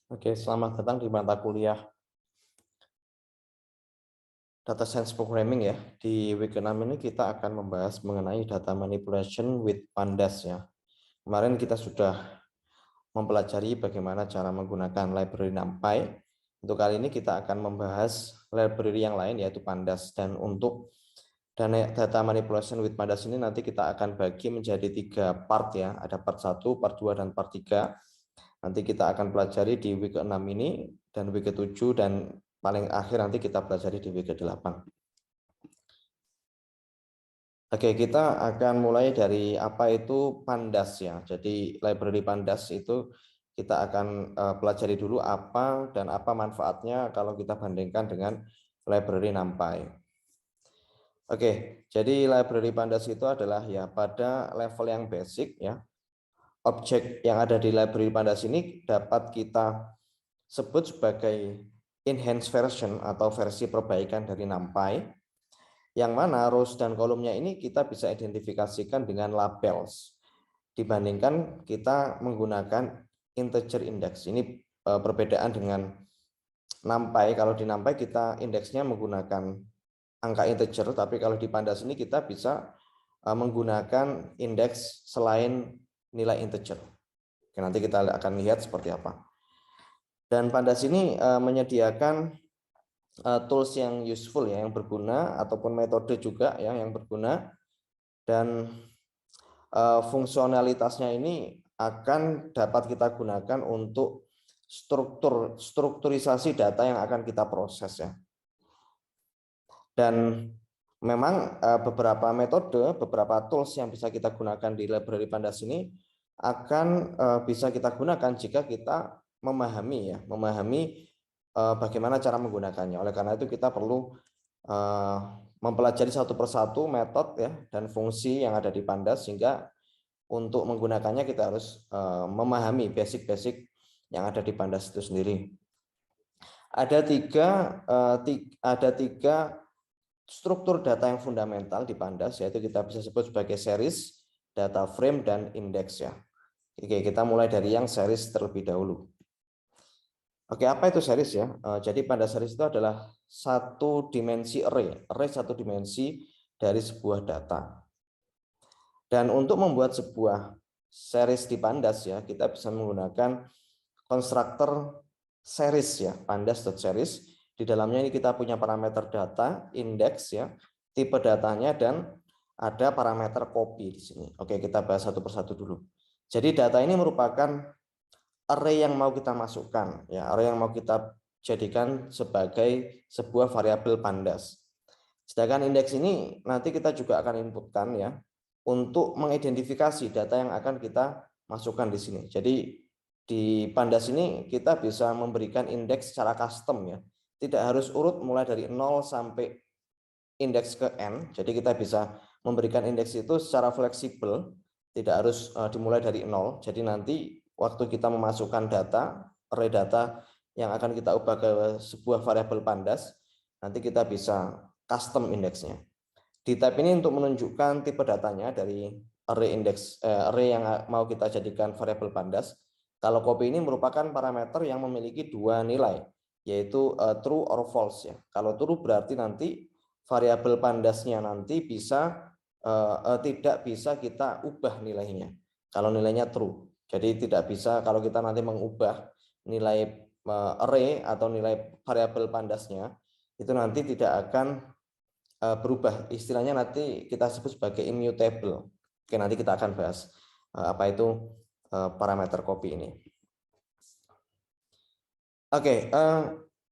Oke, selamat datang di mata kuliah Data Science Programming ya. Di week 6 ini kita akan membahas mengenai data manipulation with pandas ya. Kemarin kita sudah mempelajari bagaimana cara menggunakan library NumPy. Untuk kali ini kita akan membahas library yang lain yaitu pandas. Dan untuk data manipulation with pandas ini nanti kita akan bagi menjadi 3 part ya. Ada part 1, part 2, dan part 3. Nanti kita akan pelajari di week ke-6 ini dan week ke-7 dan paling akhir nanti kita pelajari di week ke-8. Oke, kita akan mulai dari apa itu pandas ya. Jadi library pandas itu kita akan pelajari dulu apa dan apa manfaatnya kalau kita bandingkan dengan library NumPy. Oke, jadi library pandas itu adalah ya pada level yang basic ya. Objek yang ada di library pandas ini dapat kita sebut sebagai enhanced version atau versi perbaikan dari NumPy, yang mana rows dan kolomnya ini kita bisa identifikasikan dengan labels dibandingkan kita menggunakan integer index. Ini perbedaan dengan NumPy. Kalau di NumPy kita indeksnya menggunakan angka integer, tapi kalau di pandas ini kita bisa menggunakan indeks selain nilai integer. Oke, nanti kita akan lihat seperti apa. Dan pandas ini menyediakan tools yang useful ya, yang berguna, ataupun metode juga ya yang berguna, dan fungsionalitasnya ini akan dapat kita gunakan untuk strukturisasi data yang akan kita proses ya. Dan memang beberapa metode, beberapa tools yang bisa kita gunakan di library pandas ini akan bisa kita gunakan jika kita memahami bagaimana cara menggunakannya. Oleh karena itu kita perlu mempelajari satu persatu metode ya dan fungsi yang ada di pandas, sehingga untuk menggunakannya kita harus memahami basic-basic yang ada di pandas itu sendiri. Ada tiga struktur data yang fundamental di pandas, yaitu kita bisa sebut sebagai series, data frame, dan indeks ya. Oke, kita mulai dari yang series terlebih dahulu. Oke, apa itu series ya? Jadi pandas series itu adalah satu dimensi array satu dimensi dari sebuah data. Dan untuk membuat sebuah series di pandas ya, kita bisa menggunakan konstruktor series ya, pandas.series. Di dalamnya ini kita punya parameter data, indeks ya, tipe datanya, dan ada parameter copy di sini. Oke, kita bahas satu persatu dulu. Jadi data ini merupakan array yang mau kita masukkan ya, array yang mau kita jadikan sebagai sebuah variabel pandas. Sedangkan indeks ini nanti kita juga akan inputkan ya untuk mengidentifikasi data yang akan kita masukkan di sini. Jadi di pandas ini kita bisa memberikan indeks secara custom ya. Tidak harus urut mulai dari 0 sampai indeks ke n. Jadi kita bisa memberikan indeks itu secara fleksibel, tidak harus dimulai dari 0. Jadi nanti waktu kita memasukkan data, array data yang akan kita ubah ke sebuah variabel pandas, nanti kita bisa custom indeksnya. Di tab ini untuk menunjukkan tipe datanya dari array yang mau kita jadikan variabel pandas. Kalau copy ini merupakan parameter yang memiliki dua nilai, yaitu true or false ya. Kalau true berarti nanti variabel pandasnya nanti tidak bisa kita ubah nilainya. Kalau nilainya true, jadi tidak bisa kalau kita nanti mengubah nilai array atau nilai variabel pandasnya, itu nanti tidak akan berubah. Istilahnya nanti kita sebut sebagai immutable. Oke, nanti kita akan bahas apa itu parameter copy ini. Oke,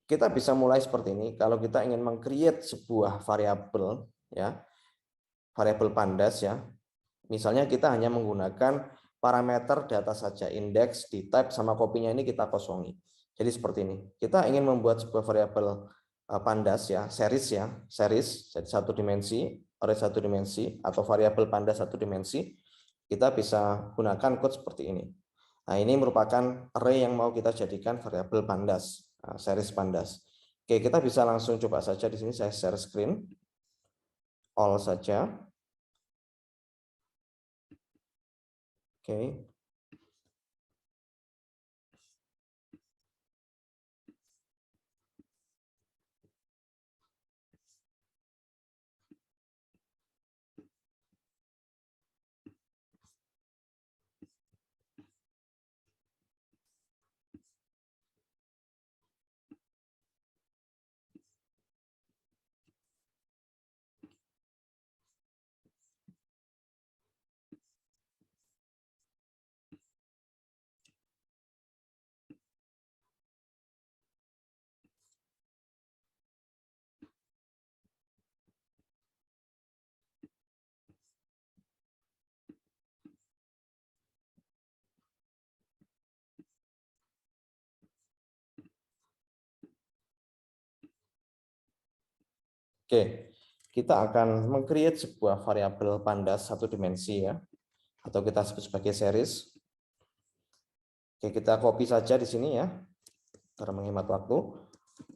kita bisa mulai seperti ini. Kalau kita ingin meng-create sebuah variabel ya, variabel pandas ya. Misalnya kita hanya menggunakan parameter data saja, indeks, di type sama kopinya ini kita kosongi. Jadi seperti ini. Kita ingin membuat sebuah variabel pandas ya, series jadi satu dimensi, array satu dimensi, atau variabel pandas satu dimensi. Kita bisa gunakan code seperti ini. Nah, ini merupakan array yang mau kita jadikan variabel pandas, series pandas. Oke, kita bisa langsung coba saja di sini. Saya share screen all saja. Oke. Oke, kita akan meng-create sebuah variabel pandas satu dimensi ya, atau kita sebut sebagai series. Oke, kita copy saja di sini ya, karena menghemat waktu.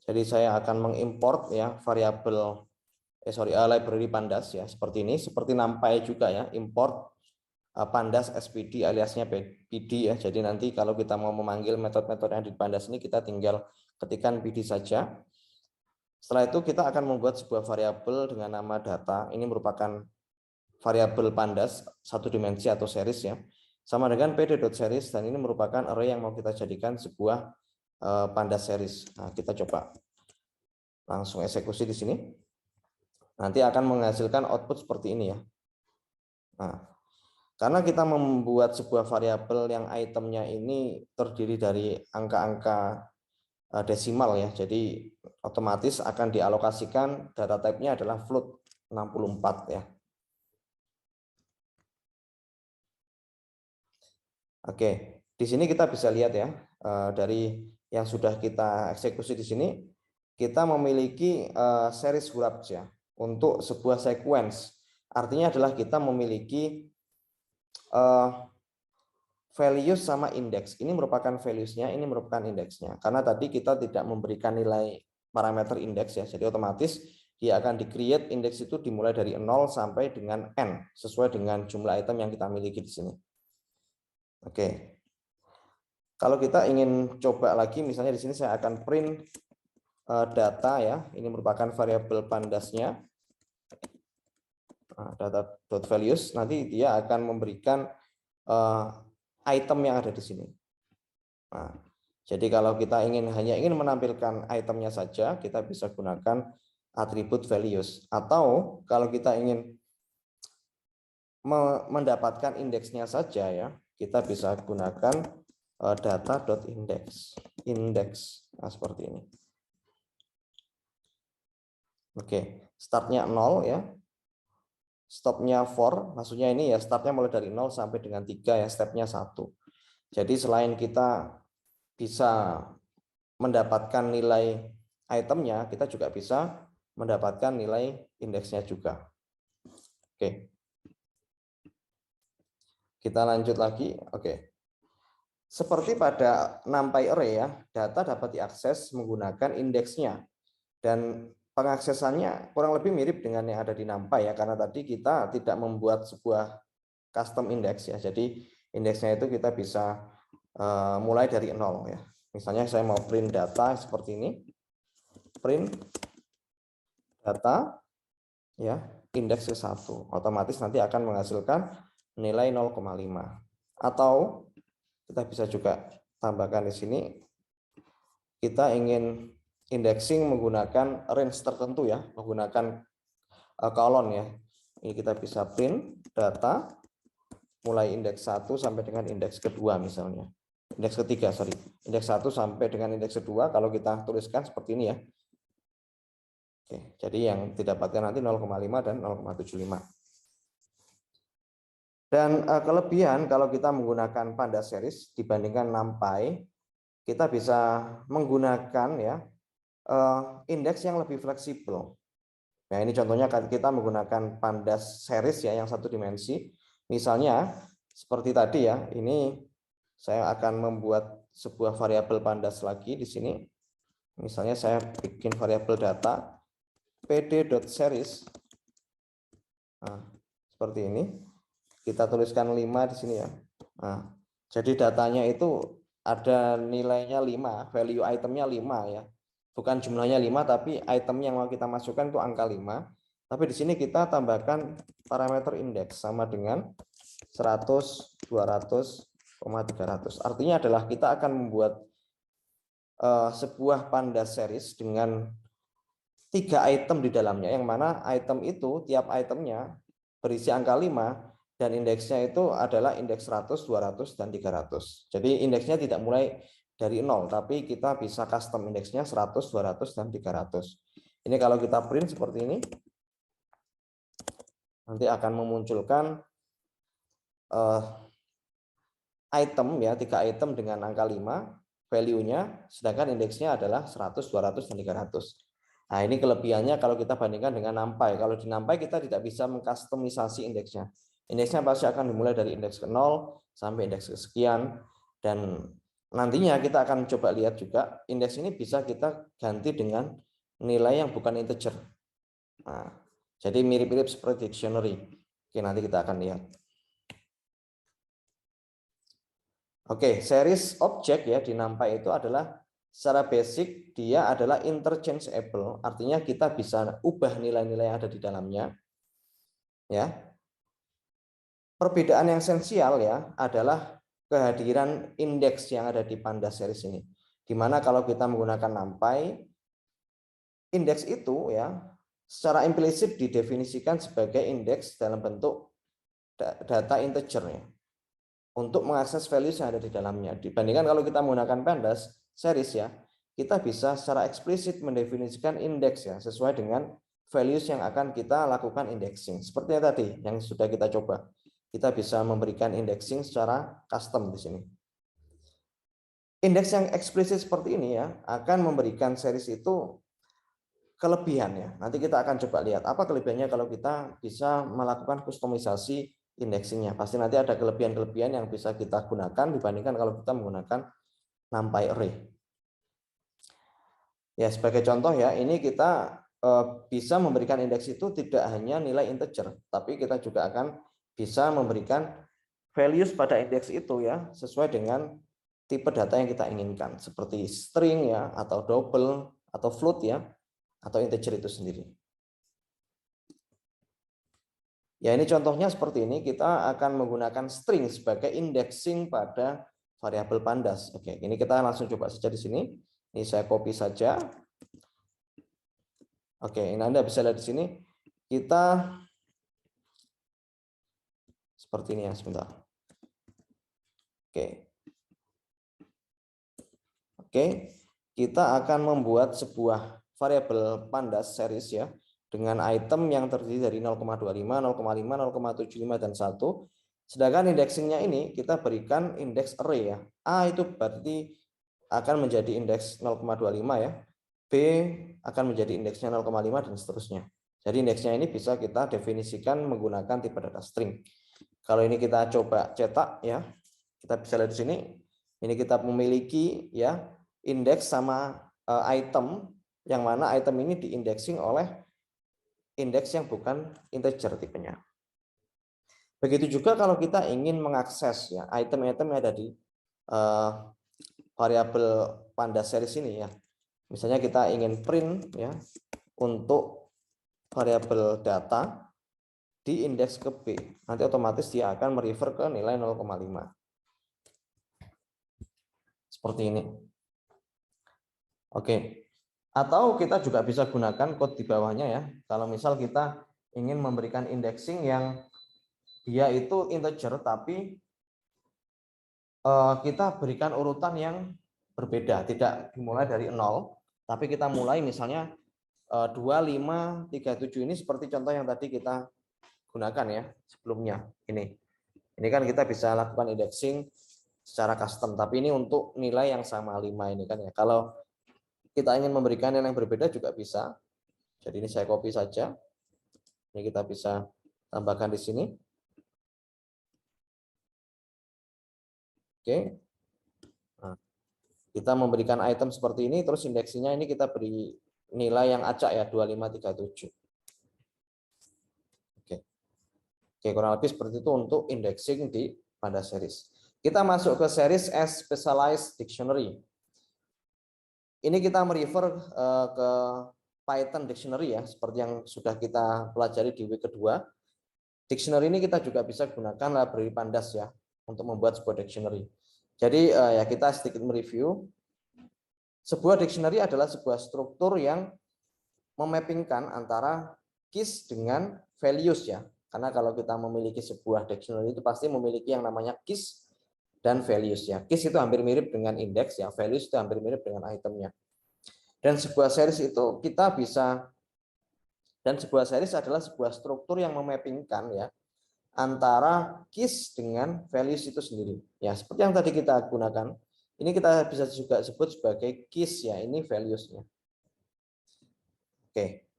Jadi saya akan mengimport ya variabel library pandas ya, seperti ini, seperti NumPy juga ya, import pandas SPD aliasnya PD ya. Jadi nanti kalau kita mau memanggil metode-metode yang di pandas ini, kita tinggal ketikkan PD saja. Setelah itu kita akan membuat sebuah variabel dengan nama data. Ini merupakan variabel pandas satu dimensi atau series ya. Sama dengan pd.series, dan ini merupakan array yang mau kita jadikan sebuah pandas series. Nah, kita coba langsung eksekusi di sini. Nanti akan menghasilkan output seperti ini ya. Nah, karena kita membuat sebuah variabel yang itemnya ini terdiri dari angka-angka desimal ya, jadi otomatis akan dialokasikan data type-nya adalah float 64 ya. Oke, di sini kita bisa lihat ya, dari yang sudah kita eksekusi di sini, kita memiliki series huruf ya untuk sebuah sequence. Artinya adalah kita memiliki values sama indeks. Ini merupakan values-nya, ini merupakan indeksnya. Karena tadi kita tidak memberikan nilai parameter indeks ya, jadi otomatis dia akan di-create indeks itu dimulai dari 0 sampai dengan n sesuai dengan jumlah item yang kita miliki di sini. Oke. Kalau kita ingin coba lagi, misalnya di sini saya akan print data ya. Ini merupakan variabel pandasnya. Data.values, nanti dia akan memberikan item yang ada di sini. Nah, jadi kalau kita hanya ingin menampilkan itemnya saja, kita bisa gunakan atribut values. Atau kalau kita ingin mendapatkan indeksnya saja ya, kita bisa gunakan data.index. Index. Nah, seperti ini. Oke, startnya 0 ya. Stopnya for, maksudnya ini ya startnya mulai dari 0 sampai dengan 3 ya, stepnya 1. Jadi selain kita bisa mendapatkan nilai itemnya, kita juga bisa mendapatkan nilai indeksnya juga. Oke. Kita lanjut lagi. Oke. Seperti pada NumPy array ya, data dapat diakses menggunakan indeksnya. Dan pengaksesannya kurang lebih mirip dengan yang ada di NumPy ya, karena tadi kita tidak membuat sebuah custom index ya. Jadi indeksnya itu kita bisa mulai dari 0 ya. Misalnya saya mau print data seperti ini. Print data ya, indeks ke-1. Otomatis nanti akan menghasilkan nilai 0,5. Atau kita bisa juga tambahkan di sini, kita ingin indexing menggunakan range tertentu ya, menggunakan kolon ya. Ini kita bisa print data mulai indeks 1 sampai dengan indeks kedua misalnya. Indeks ketiga, sorry. Indeks 1 sampai dengan indeks kedua, kalau kita tuliskan seperti ini ya. Oke, jadi yang didapatkan nanti 0,5 dan 0,75. Dan kelebihan kalau kita menggunakan pandas series dibandingkan NumPy, kita bisa menggunakan ya indeks yang lebih fleksibel. Nah, ini contohnya kita menggunakan pandas series ya yang satu dimensi. Misalnya seperti tadi ya, ini saya akan membuat sebuah variabel pandas lagi di sini. Misalnya saya bikin variabel data pd.series. Nah, seperti ini. Kita tuliskan 5 di sini ya. Nah, jadi datanya itu ada nilainya 5, value itemnya 5 ya. Bukan jumlahnya 5, tapi item yang mau kita masukkan itu angka 5. Tapi di sini kita tambahkan parameter indeks sama dengan 100, 200, 300. Artinya adalah kita akan membuat sebuah pandas series dengan 3 item di dalamnya, yang mana item itu tiap itemnya berisi angka 5 dan indeksnya itu adalah indeks 100, 200, dan 300. Jadi indeksnya tidak mulai dari 0, tapi kita bisa custom indeksnya 100, 200, dan 300. Ini kalau kita print seperti ini, nanti akan memunculkan item ya, 3 item dengan angka 5 value-nya, sedangkan indeksnya adalah 100, 200, dan 300. Nah, ini kelebihannya kalau kita bandingkan dengan NumPy. Kalau di NumPy kita tidak bisa mengkustomisasi indeksnya. Indeksnya pasti akan dimulai dari indeks ke 0 sampai indeks ke sekian. Dan nantinya kita akan coba lihat juga indeks ini bisa kita ganti dengan nilai yang bukan integer. Nah, jadi mirip-mirip seperti dictionary. Oke, nanti kita akan lihat. Oke, series objek ya di NumPy itu adalah secara basic dia adalah interchangeable, artinya kita bisa ubah nilai-nilai yang ada di dalamnya. Ya. Perbedaan yang esensial ya adalah kehadiran indeks yang ada di Pandas series ini. Dimana kalau kita menggunakan NumPy, indeks itu ya secara implisit didefinisikan sebagai indeks dalam bentuk data integer ya, untuk mengakses values yang ada di dalamnya. Dibandingkan kalau kita menggunakan Pandas series ya, kita bisa secara eksplisit mendefinisikan indeks ya sesuai dengan values yang akan kita lakukan indexing. Seperti yang tadi yang sudah kita coba. Kita bisa memberikan indexing secara custom di sini. Indeks yang eksplisit seperti ini ya akan memberikan series itu kelebihannya. Nanti kita akan coba lihat apa kelebihannya kalau kita bisa melakukan kustomisasi indexingnya. Pasti nanti ada kelebihan-kelebihan yang bisa kita gunakan dibandingkan kalau kita menggunakan NumPy array. Ya, sebagai contoh ya, ini kita bisa memberikan indeks itu tidak hanya nilai integer, tapi kita juga akan bisa memberikan values pada indeks itu ya, sesuai dengan tipe data yang kita inginkan, seperti string ya, atau double, atau float ya, atau integer itu sendiri. Ya, ini contohnya seperti ini, kita akan menggunakan string sebagai indexing pada variabel Pandas. Oke, ini kita langsung coba saja di sini. Ini saya copy saja. Oke, ini Anda bisa lihat di sini. Kita seperti ini ya, sebentar. Oke, kita akan membuat sebuah variabel Pandas series ya, dengan item yang terdiri dari 0,25, 0,5, 0,75, dan 1. Sedangkan indexingnya ini kita berikan indeks array ya. A itu berarti akan menjadi indeks 0,25 ya. B akan menjadi indeksnya 0,5 dan seterusnya. Jadi indeksnya ini bisa kita definisikan menggunakan tipe data string. Kalau ini kita coba cetak ya, kita bisa lihat di sini. Ini kita memiliki ya indeks sama item, yang mana item ini diindexing oleh indeks yang bukan integer tipenya. Begitu juga kalau kita ingin mengakses ya item-item yang ada di variabel Pandas series ini ya. Misalnya kita ingin print ya untuk variabel data di indeks ke B. Nanti otomatis dia akan merefer ke nilai 0,5. Seperti ini. Oke. Atau kita juga bisa gunakan code di bawahnya ya. Kalau misal kita ingin memberikan indexing yang dia itu integer tapi kita berikan urutan yang berbeda, tidak dimulai dari 0, tapi kita mulai misalnya 2, 5, 3, 7 ini seperti contoh yang tadi kita gunakan ya sebelumnya. Ini kan kita bisa lakukan indexing secara custom, tapi ini untuk nilai yang sama 5 ini kan ya. Kalau kita ingin memberikan nilai yang berbeda juga bisa. Jadi ini saya copy saja. Ini kita bisa tambahkan di sini. Oke. Nah, kita memberikan item seperti ini, terus indeksinya ini kita beri nilai yang acak ya, 2537. Oke, kurang lebih seperti itu untuk indexing di Pandas series. Kita masuk ke series as specialized dictionary. Ini kita merefer ke Python dictionary ya, seperti yang sudah kita pelajari di week kedua. Dictionary ini kita juga bisa gunakan library Pandas ya untuk membuat sebuah dictionary. Jadi ya kita sedikit mereview. Sebuah dictionary adalah sebuah struktur yang memappingkan antara keys dengan values ya. Karena kalau kita memiliki sebuah dictionary itu pasti memiliki yang namanya keys dan values ya. Keys itu hampir mirip dengan index ya, values itu hampir mirip dengan itemnya. Dan sebuah series itu kita bisa, dan sebuah series adalah sebuah struktur yang memappingkan ya antara keys dengan values itu sendiri. Ya, seperti yang tadi kita gunakan. Ini kita bisa juga sebut sebagai keys ya, ini values-nya. Oke.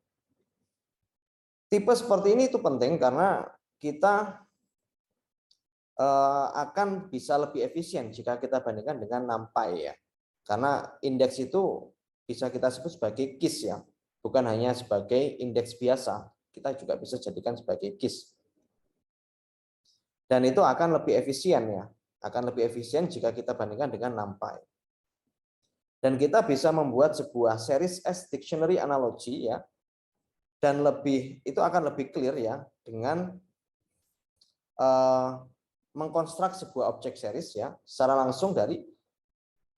Tipe seperti ini itu penting karena kita akan bisa lebih efisien jika kita bandingkan dengan NumPy ya. Karena indeks itu bisa kita sebut sebagai keys ya, bukan hanya sebagai indeks biasa. Kita juga bisa jadikan sebagai keys. Dan itu akan lebih efisien ya, akan lebih efisien jika kita bandingkan dengan NumPy. Dan kita bisa membuat sebuah series S dictionary analogy ya, dan itu akan lebih clear ya dengan mengkonstruk sebuah objek series ya secara langsung dari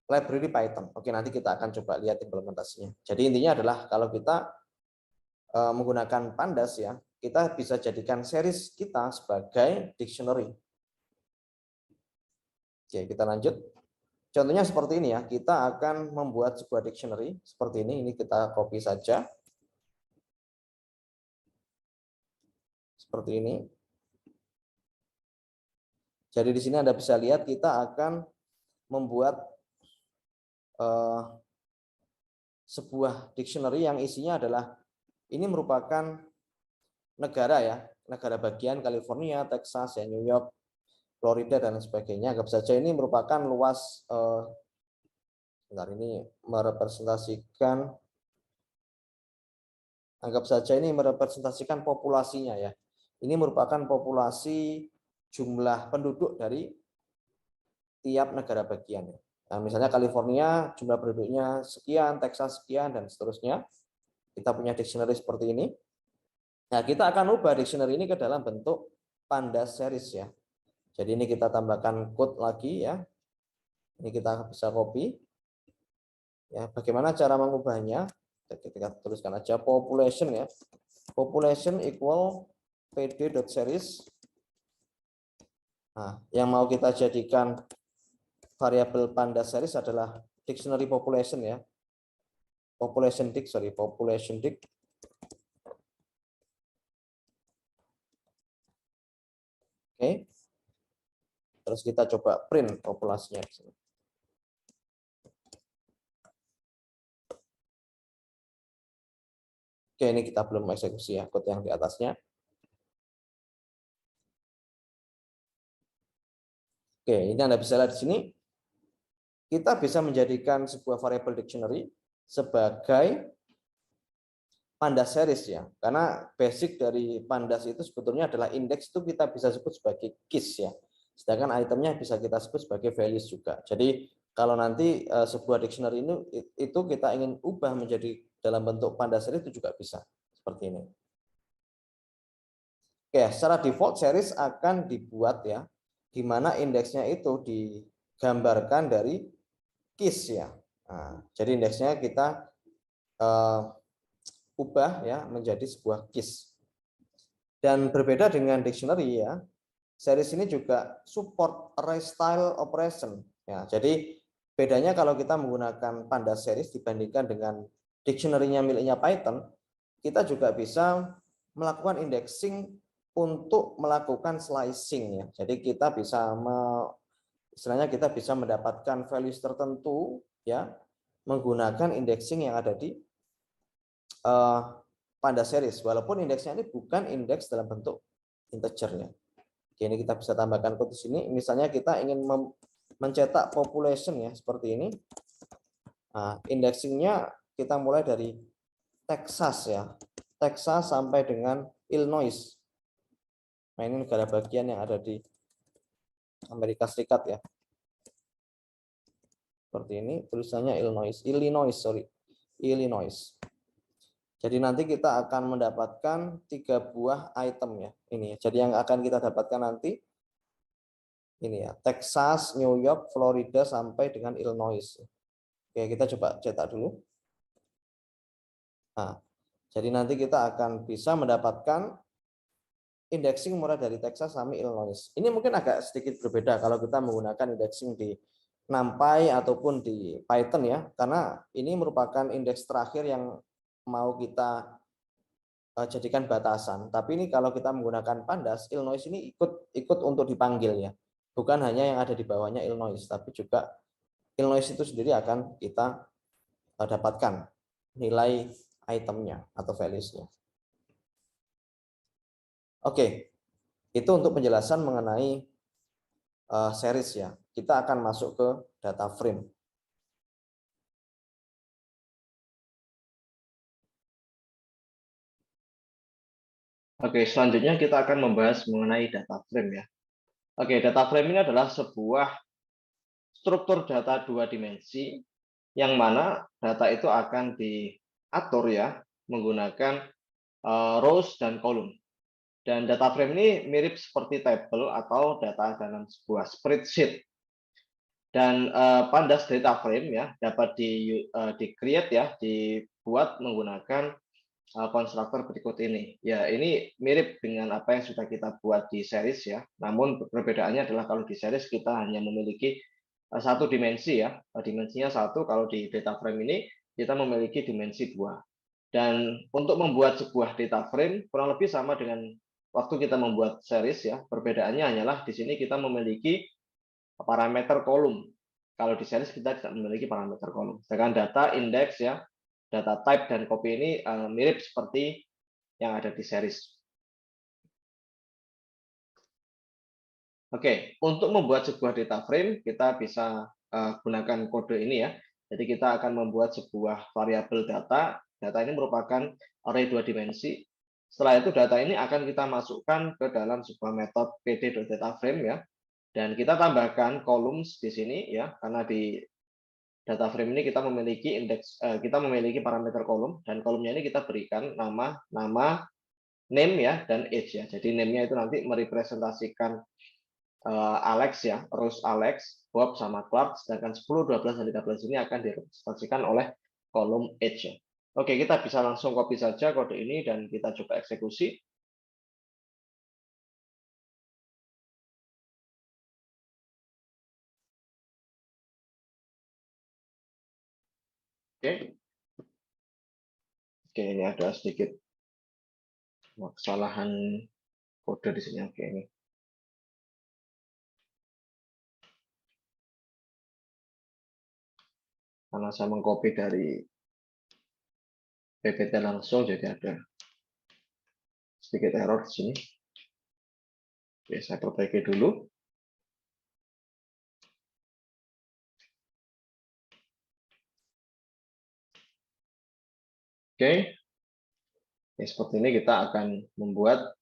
library Python. Oke, nanti kita akan coba lihat implementasinya. Jadi intinya adalah kalau kita menggunakan Pandas ya, kita bisa jadikan series kita sebagai dictionary. Oke, kita lanjut. Contohnya seperti ini ya, kita akan membuat sebuah dictionary seperti ini. Ini kita copy saja. Seperti ini. Jadi di sini Anda bisa lihat kita akan membuat sebuah dictionary yang isinya adalah ini merupakan negara ya, negara bagian California, Texas, ya, New York, Florida dan sebagainya. Anggap saja ini merupakan luas bentar, ini merepresentasikan populasinya ya. Ini merupakan populasi jumlah penduduk dari tiap negara bagian. Nah, misalnya California jumlah penduduknya sekian, Texas sekian dan seterusnya. Kita punya dictionary seperti ini. Nah, kita akan ubah dictionary ini ke dalam bentuk Pandas series ya. Jadi ini kita tambahkan code lagi ya. Ini kita bisa copy. Ya, bagaimana cara mengubahnya? Kita tuliskan aja population ya. Population equal pd.series. Nah, yang mau kita jadikan variabel Pandas series adalah dictionary population ya. Population dict. Oke. Terus kita coba print populasinya di sini. Oke, ini kita belum eksekusi ya kode yang di atasnya. Oke, ini Anda bisa lihat di sini. Kita bisa menjadikan sebuah variable dictionary sebagai Pandas series ya. Karena basic dari Pandas itu sebetulnya adalah indeks itu kita bisa sebut sebagai keys ya. Sedangkan itemnya bisa kita sebut sebagai values juga. Jadi kalau nanti sebuah dictionary ini itu kita ingin ubah menjadi dalam bentuk Pandas series itu juga bisa seperti ini. Oke, secara default series akan dibuat ya, di mana indeksnya itu digambarkan dari keys ya. Nah, jadi indeksnya kita ubah ya menjadi sebuah keys. Dan berbeda dengan dictionary ya, series ini juga support array style operation. Ya, jadi bedanya kalau kita menggunakan Pandas series dibandingkan dengan dictionary-nya miliknya Python, kita juga bisa melakukan indexing untuk melakukan slicing ya. Jadi kita bisa istilahnya kita bisa mendapatkan values tertentu ya menggunakan indexing yang ada di Pandas series, walaupun indeksnya ini bukan indeks dalam bentuk integernya. Oke, ini kita bisa tambahkan kode di sini. Misalnya kita ingin mencetak population ya seperti ini. Nah, indexingnya kita mulai dari Texas ya, Texas sampai dengan Illinois. Nah, ini negara bagian yang ada di Amerika Serikat ya. Seperti ini tulisannya Illinois. Jadi nanti kita akan mendapatkan 3 buah item ya. Ini. Jadi yang akan kita dapatkan nanti ini ya, Texas, New York, Florida sampai dengan Illinois. Oke, kita coba cetak dulu. Nah, jadi nanti kita akan bisa mendapatkan indexing mulai dari Texas sampai Illinois. Ini mungkin agak sedikit berbeda kalau kita menggunakan indexing di NumPy ataupun di Python ya, karena ini merupakan indeks terakhir yang mau kita jadikan batasan. Tapi ini kalau kita menggunakan Pandas, Illinois ini ikut untuk dipanggil ya. Bukan hanya yang ada di bawahnya Illinois, tapi juga Illinois itu sendiri akan kita dapatkan nilai itemnya atau values-nya. Oke, itu untuk penjelasan mengenai series ya. Kita akan masuk ke data frame. Oke, selanjutnya kita akan membahas mengenai data frame ya. Oke, data frame ini adalah sebuah struktur data dua dimensi yang mana data itu akan diatur ya menggunakan rows dan column. Dan data frame ini mirip seperti table atau data dalam sebuah spreadsheet. Dan pandas data frame ya dapat di create ya, dibuat menggunakan konstruktor berikut ini. Ya, ini mirip dengan apa yang sudah kita buat di series ya. Namun perbedaannya adalah kalau di series kita hanya memiliki satu dimensi ya. Dimensinya satu, kalau di data frame ini kita memiliki dimensi dua. Dan untuk membuat sebuah data frame kurang lebih sama dengan waktu kita membuat series ya. Perbedaannya hanyalah di sini kita memiliki parameter kolom. Kalau di series kita tidak memiliki parameter kolom. Sedangkan data, index ya, data type dan copy ini mirip seperti yang ada di series. Oke, untuk membuat sebuah data frame kita bisa gunakan kode ini ya. Jadi kita akan membuat sebuah variabel data. Data ini merupakan array dua dimensi. Setelah itu data ini akan kita masukkan ke dalam sebuah metode pd.dataframe ya. Dan kita tambahkan columns di sini ya, karena di data frame ini kita memiliki indeks, kita memiliki parameter kolom, dan kolomnya ini kita berikan nama name ya dan age ya. Jadi name-nya itu nanti merepresentasikan Alex ya, Rose Alex, Bob sama Clark, sedangkan 10, 12 dan 13 ini akan direpresentasikan oleh kolom age ya. Oke, kita bisa langsung copy saja kode ini dan kita coba eksekusi. Oke. Oke, ini ada sedikit kesalahan kode di sini. Oke, ini. Karena saya mengcopy dari PPT langsung, jadi ada sedikit error di sini. Oke, saya perbaiki dulu. Oke. Ya, seperti ini kita akan membuat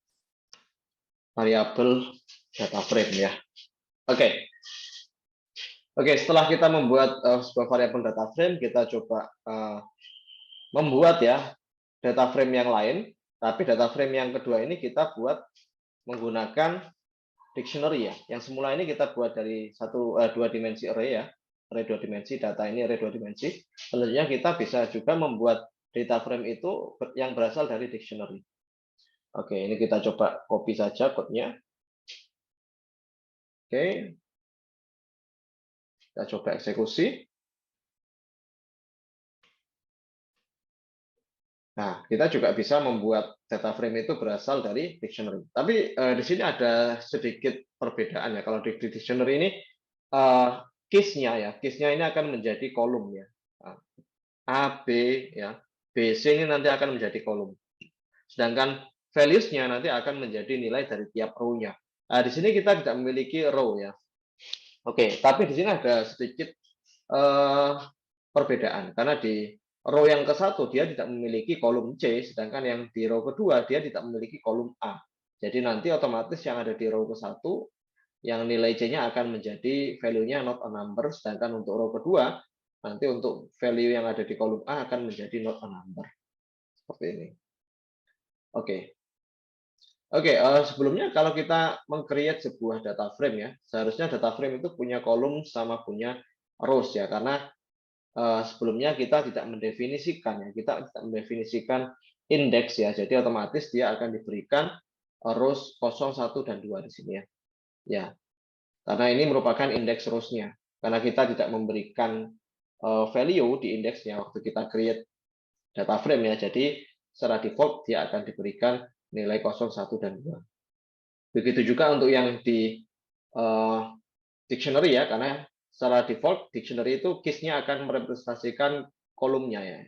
variabel data frame ya. Oke. Oke, setelah kita membuat sebuah variabel data frame, kita coba membuat ya data frame yang lain, tapi data frame yang kedua ini kita buat menggunakan dictionary ya. Yang semula ini kita buat dari dua dimensi array ya, array dua dimensi, data ini array dua dimensi. Selanjutnya kita bisa juga membuat data frame itu yang berasal dari dictionary. Oke, ini kita coba copy saja code-nya. Oke, kita coba eksekusi. Nah, kita juga bisa membuat data frame itu berasal dari dictionary. Tapi di sini ada sedikit perbedaan ya. Kalau di dictionary ini case-nya ya, case-nya ini akan menjadi kolom ya. A, B ya, B, C ini nanti akan menjadi kolom. Sedangkan values-nya nanti akan menjadi nilai dari tiap row-nya. Nah, di sini kita tidak memiliki row ya. Oke, tapi di sini ada sedikit perbedaan karena di row yang ke-1 dia tidak memiliki kolom C, sedangkan yang di row kedua dia tidak memiliki kolom A. Jadi nanti otomatis yang ada di row ke-1 yang nilai C-nya akan menjadi value-nya not a number, sedangkan untuk row kedua nanti untuk value yang ada di kolom A akan menjadi not a number. Seperti ini. Oke. Oke, sebelumnya kalau kita meng-create sebuah data frame ya, seharusnya data frame itu punya kolom sama punya rows ya, karena sebelumnya kita tidak mendefinisikan ya, kita tidak mendefinisikan indeks ya, jadi otomatis dia akan diberikan rows 0, 1 dan 2 di sini ya. Ya. Karena ini merupakan indeks rows-nya. Karena kita tidak memberikan value di indeksnya waktu kita create data frame ya. Jadi secara default dia akan diberikan nilai 0, 1 dan 2. Begitu juga untuk yang di dictionary ya, karena secara default dictionary itu case-nya akan merepresentasikan kolomnya ya.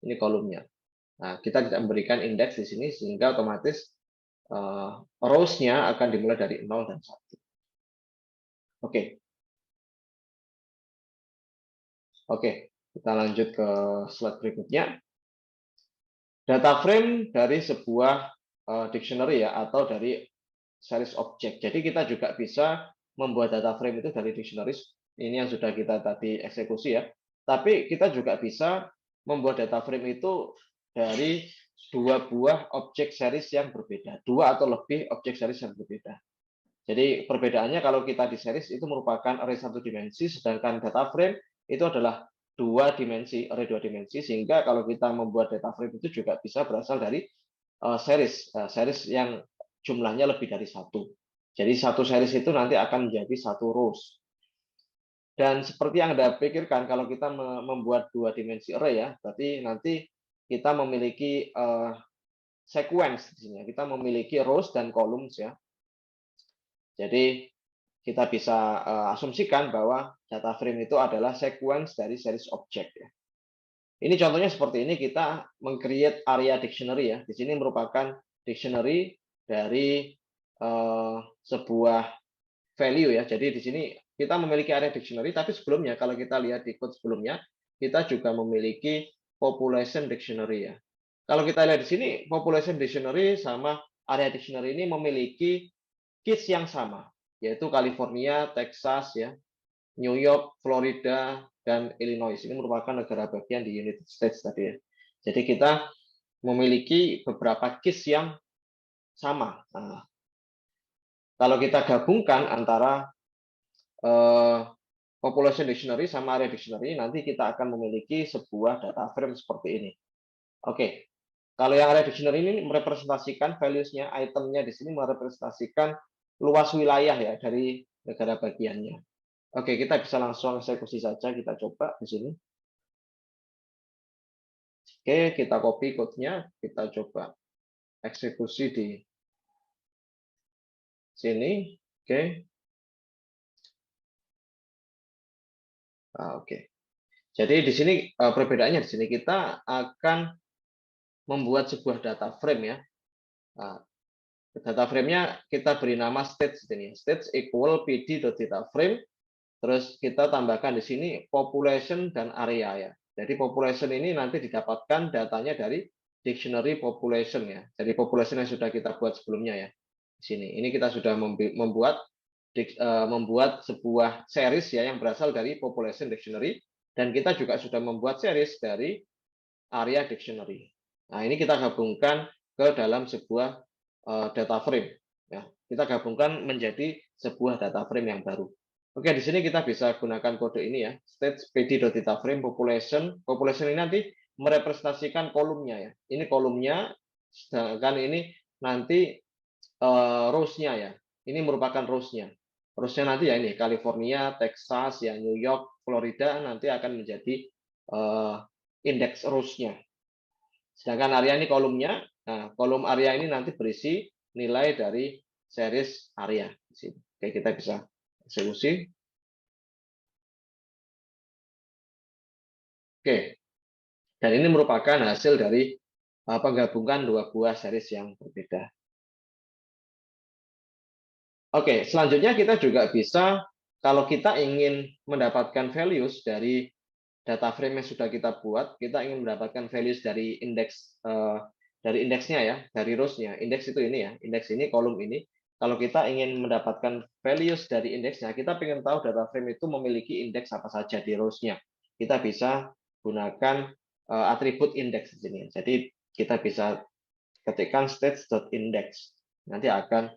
Ini kolomnya. Nah, kita tidak memberikan indeks di sini sehingga otomatis rows-nya akan dimulai dari 0 dan 1. Oke. Oke, kita lanjut ke slide berikutnya. Data frame dari sebuah dictionary ya, atau dari series object. Jadi kita juga bisa membuat data frame itu dari dictionary. Ini yang sudah kita tadi eksekusi ya. Tapi kita juga bisa membuat data frame itu dari dua buah objek series yang berbeda. Dua atau lebih objek series yang berbeda. Jadi perbedaannya kalau kita di series itu merupakan array satu dimensi, sedangkan data frame itu adalah dua dimensi, array dua dimensi, sehingga kalau kita membuat data frame itu juga bisa berasal dari series yang jumlahnya lebih dari satu. Jadi satu series itu nanti akan menjadi satu rows. Dan seperti yang Anda pikirkan, kalau kita membuat dua dimensi array ya, berarti nanti kita memiliki sequence di sini. Kita memiliki rows dan columns ya. Jadi kita bisa asumsikan bahwa data frame itu adalah sequence dari series object ya. Ini contohnya seperti ini, kita meng-create area dictionary ya. Di sini merupakan dictionary dari sebuah value ya. Jadi di sini kita memiliki area dictionary, tapi sebelumnya kalau kita lihat di code sebelumnya, kita juga memiliki population dictionary ya. Kalau kita lihat di sini, population dictionary sama area dictionary ini memiliki keys yang sama, yaitu California, Texas ya, New York, Florida, dan Illinois. Ini merupakan negara bagian di United States tadi ya. Jadi kita memiliki beberapa keys yang sama. Nah, kalau kita gabungkan antara population dictionary sama area dictionary, nanti kita akan memiliki sebuah data frame seperti ini. Oke, kalau yang area dictionary ini merepresentasikan values-nya, itemnya di sini merepresentasikan luas wilayah ya dari negara bagiannya. Oke, kita bisa langsung eksekusi saja, kita coba di sini. Oke, kita copy code-nya, kita coba eksekusi di sini. Oke. Oke. Jadi di sini perbedaannya di sini kita akan membuat sebuah data frame ya. Data frame-nya kita beri nama stage ini. Stage equal pd.dataFrame. Terus kita tambahkan di sini population dan area ya. Jadi population ini nanti didapatkan datanya dari dictionary population ya. Jadi population yang sudah kita buat sebelumnya ya. Di sini. Ini kita sudah membuat sebuah series ya yang berasal dari population dictionary, dan kita juga sudah membuat series dari area dictionary. Nah, ini kita gabungkan ke dalam sebuah data frame ya. Kita gabungkan menjadi sebuah data frame yang baru. Oke, di sini kita bisa gunakan kode ini ya, stage pd.dataFrame population. Population ini nanti merepresentasikan kolomnya ya. Ini kolomnya, sedangkan ini nanti rows-nya ya. Ini merupakan rows-nya. Rows-nya nanti ya ini California, Texas, ya New York, Florida nanti akan menjadi indeks rows-nya. Sedangkan area ini kolomnya. Nah, kolom area ini nanti berisi nilai dari series area. Oke, kita bisa eksekusi. Oke, dan ini merupakan hasil dari penggabungan dua buah series yang berbeda. Oke, selanjutnya kita juga bisa, kalau kita ingin mendapatkan values dari data frame yang sudah kita buat, kita ingin mendapatkan values dari indeks dari indeksnya ya, dari rows-nya. Indeks itu ini ya, indeks ini, kolom ini. Kalau kita ingin mendapatkan values dari indeksnya, kita ingin tahu data frame itu memiliki indeks apa saja di rows-nya. Kita bisa gunakan atribut indeks di sini. Jadi kita bisa ketikkan stage.index. Nanti akan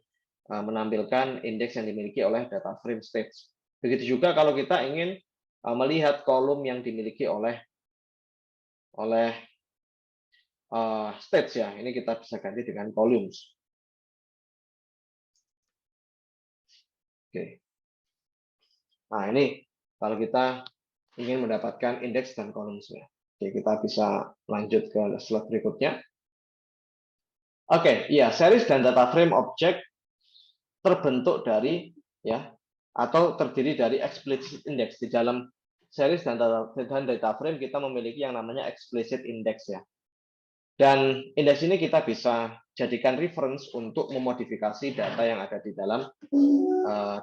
menampilkan indeks yang dimiliki oleh data frame stage. Begitu juga kalau kita ingin melihat kolom yang dimiliki oleh stage ya. Ini kita bisa ganti dengan columns. Oke. Nah, ini kalau kita ingin mendapatkan indeks dan columns-nya. Oke, kita bisa lanjut ke slide berikutnya. Oke, iya, series dan data frame object terbentuk dari ya, atau terdiri dari explicit index. Di dalam series dan data frame kita memiliki yang namanya explicit index ya. Dan indeks ini kita bisa jadikan reference untuk memodifikasi data yang ada di dalam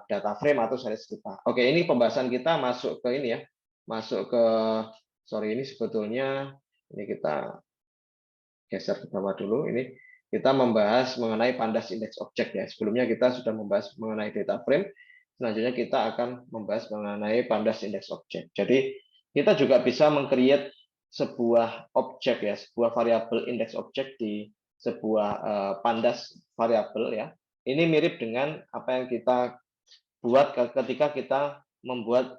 data frame atau series kita. Oke, ini pembahasan kita masuk ke ini ya, masuk ke ini sebetulnya ini kita geser ke bawah dulu. Ini kita membahas mengenai pandas indeks objek ya. Sebelumnya kita sudah membahas mengenai data frame. Selanjutnya kita akan membahas mengenai pandas indeks objek. Jadi kita juga bisa meng-create sebuah objek ya, sebuah variabel indeks objek di sebuah pandas variabel ya. Ini mirip dengan apa yang kita buat ketika kita membuat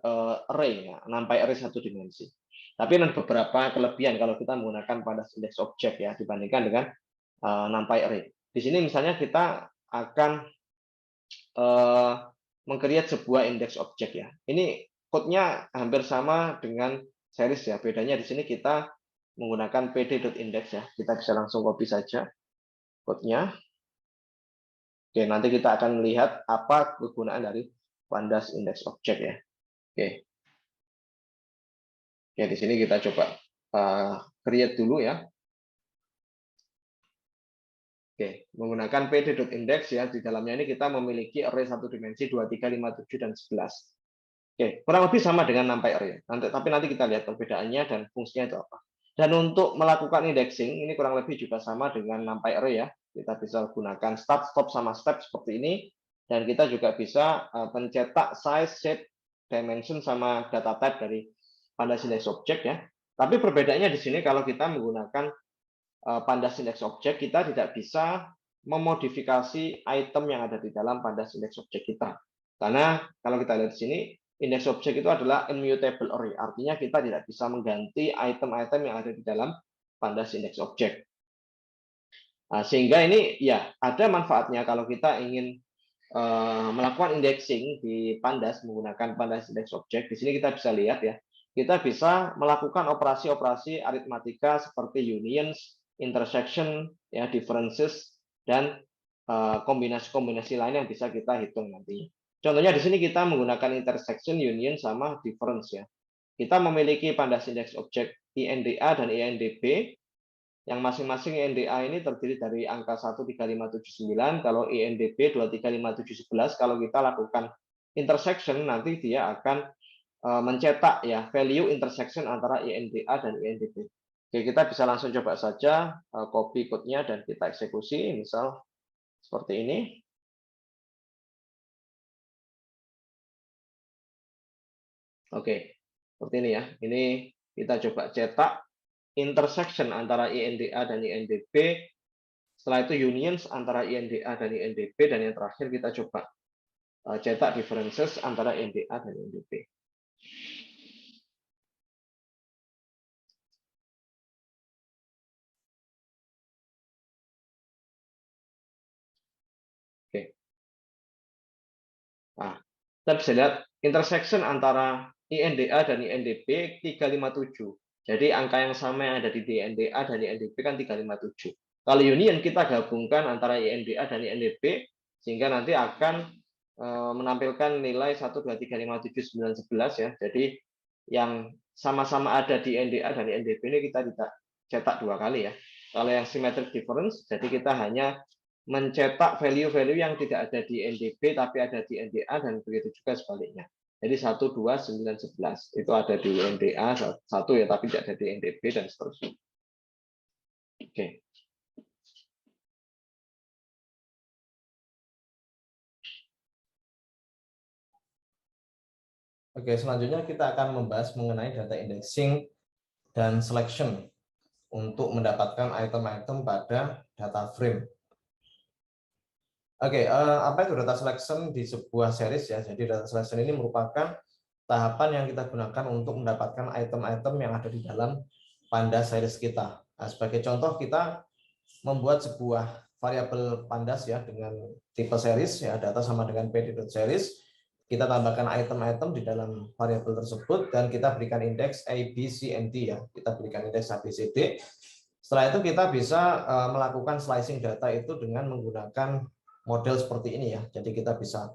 array ya, NumPy array satu dimensi. Tapi ada beberapa kelebihan kalau kita menggunakan pandas indeks objek ya dibandingkan dengan NumPy array. Di sini misalnya kita akan meng-create sebuah indeks objek ya. Ini code-nya hampir sama dengan series ya. Bedanya di sini kita menggunakan pd.index ya. Kita bisa langsung copy saja code-nya. Oke, nanti kita akan melihat apa kegunaan dari pandas indeks objek ya. Oke. Ya, di sini kita coba create dulu ya. Oke, menggunakan pd.index ya, di dalamnya ini kita memiliki array satu dimensi 2, 3, 5, 7, dan 11. Oke, kurang lebih sama dengan NumPy array. Tapi nanti kita lihat perbedaannya dan fungsinya itu apa. Dan untuk melakukan indexing, ini kurang lebih juga sama dengan NumPy array ya. Kita bisa gunakan start, stop, sama step seperti ini. Dan kita juga bisa mencetak size, shape, dimension, sama data type dari pandas indeks objek ya. Tapi perbedaannya di sini kalau kita menggunakan pandas indeks objek, kita tidak bisa memodifikasi item yang ada di dalam pandas indeks objek kita. Karena kalau kita lihat di sini, indeks objek itu adalah immutable array. Artinya kita tidak bisa mengganti item-item yang ada di dalam pandas indeks objek. Nah, sehingga ini ya ada manfaatnya kalau kita ingin melakukan indexing di pandas menggunakan pandas indeks objek. Di sini kita bisa lihat ya, kita bisa melakukan operasi-operasi aritmatika seperti unions, intersection, ya, differences, dan kombinasi-kombinasi lain yang bisa kita hitung nantinya. Contohnya di sini kita menggunakan intersection, union, sama difference ya. Kita memiliki pandas indeks objek INDA dan INDB, yang masing-masing INDA ini terdiri dari angka 13579, kalau INDB 235711. Kalau kita lakukan intersection, nanti dia akan mencetak ya value intersection antara INDA dan INDB. Oke, kita bisa langsung coba saja copy code-nya dan kita eksekusi, misal seperti ini. Oke, seperti ini ya. Ini kita coba cetak intersection antara INDA dan INDB. Setelah itu unions antara INDA dan INDB, dan yang terakhir kita coba cetak differences antara INDA dan INDB. Oke. Nah, kita bisa lihat intersection antara INDA dan INDB 357. Jadi angka yang sama yang ada di INDA dan INDB kan 357. Kalau union kita gabungkan antara INDA dan INDB sehingga nanti akan menampilkan nilai 1, 2, 3, 5, 7, 9, 11 ya. Jadi yang sama-sama ada di INDA dan INDB ini kita tidak cetak dua kali ya. Kalau yang symmetric difference, jadi kita hanya mencetak value-value yang tidak ada di NDB tapi ada di NDA, dan begitu juga sebaliknya. Jadi 1, 2, 9, 11 itu ada di NDA, 1 ya tapi tidak ada di NDB, dan seterusnya. Oke. Oke, selanjutnya kita akan membahas mengenai data indexing dan selection untuk mendapatkan item-item pada data frame. Oke, apa itu data selection di sebuah series ya? Jadi data selection ini merupakan tahapan yang kita gunakan untuk mendapatkan item-item yang ada di dalam pandas series kita. Nah, sebagai contoh kita membuat sebuah variabel pandas ya dengan tipe series ya, data sama dengan pd.series. Kita tambahkan item-item di dalam variabel tersebut dan kita berikan indeks A, B, C, and D ya. Kita berikan indeks A, B, C, D. Setelah itu kita bisa melakukan slicing data itu dengan menggunakan model seperti ini ya. Jadi kita bisa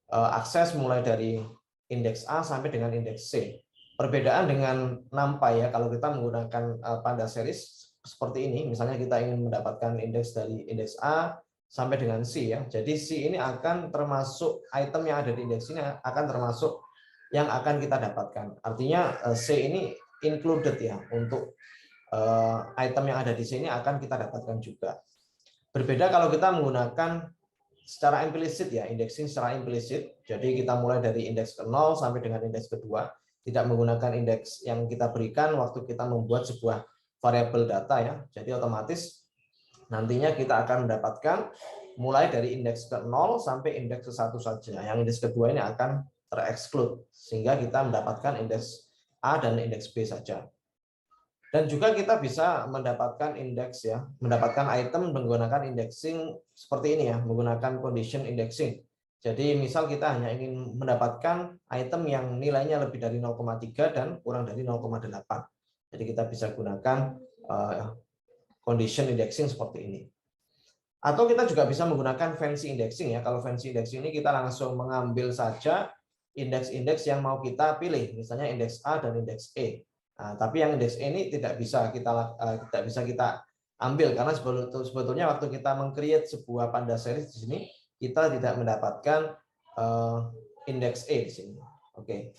akses mulai dari indeks A sampai dengan indeks C. Perbedaan dengan NumPy ya, kalau kita menggunakan pandas series, seperti ini, misalnya kita ingin mendapatkan indeks dari indeks A sampai dengan C ya. Jadi C ini akan termasuk item yang ada di indeks ini akan termasuk yang akan kita dapatkan. Artinya C ini included ya, untuk item yang ada di sini akan kita dapatkan juga. Berbeda kalau kita menggunakan secara implisit ya, indexing secara implisit. Jadi kita mulai dari indeks ke 0 sampai dengan indeks kedua, tidak menggunakan indeks yang kita berikan waktu kita membuat sebuah variabel data ya. Jadi otomatis nantinya kita akan mendapatkan mulai dari indeks ke 0 sampai indeks ke 1 saja. Yang indeks kedua ini akan terexclude sehingga kita mendapatkan indeks A dan indeks B saja. Dan juga kita bisa mendapatkan indeks ya, mendapatkan item menggunakan indexing seperti ini ya, menggunakan condition indexing. Jadi misal kita hanya ingin mendapatkan item yang nilainya lebih dari 0,3 dan kurang dari 0,8. Jadi kita bisa gunakan condition indexing seperti ini. Atau kita juga bisa menggunakan fancy indexing ya. Kalau fancy indexing ini kita langsung mengambil saja indeks-indeks yang mau kita pilih, misalnya indeks A dan indeks E. Nah, tapi yang indeks E ini tidak bisa kita ambil karena sebetulnya waktu kita meng-create sebuah panda series di sini kita tidak mendapatkan indeks E di sini. Oke,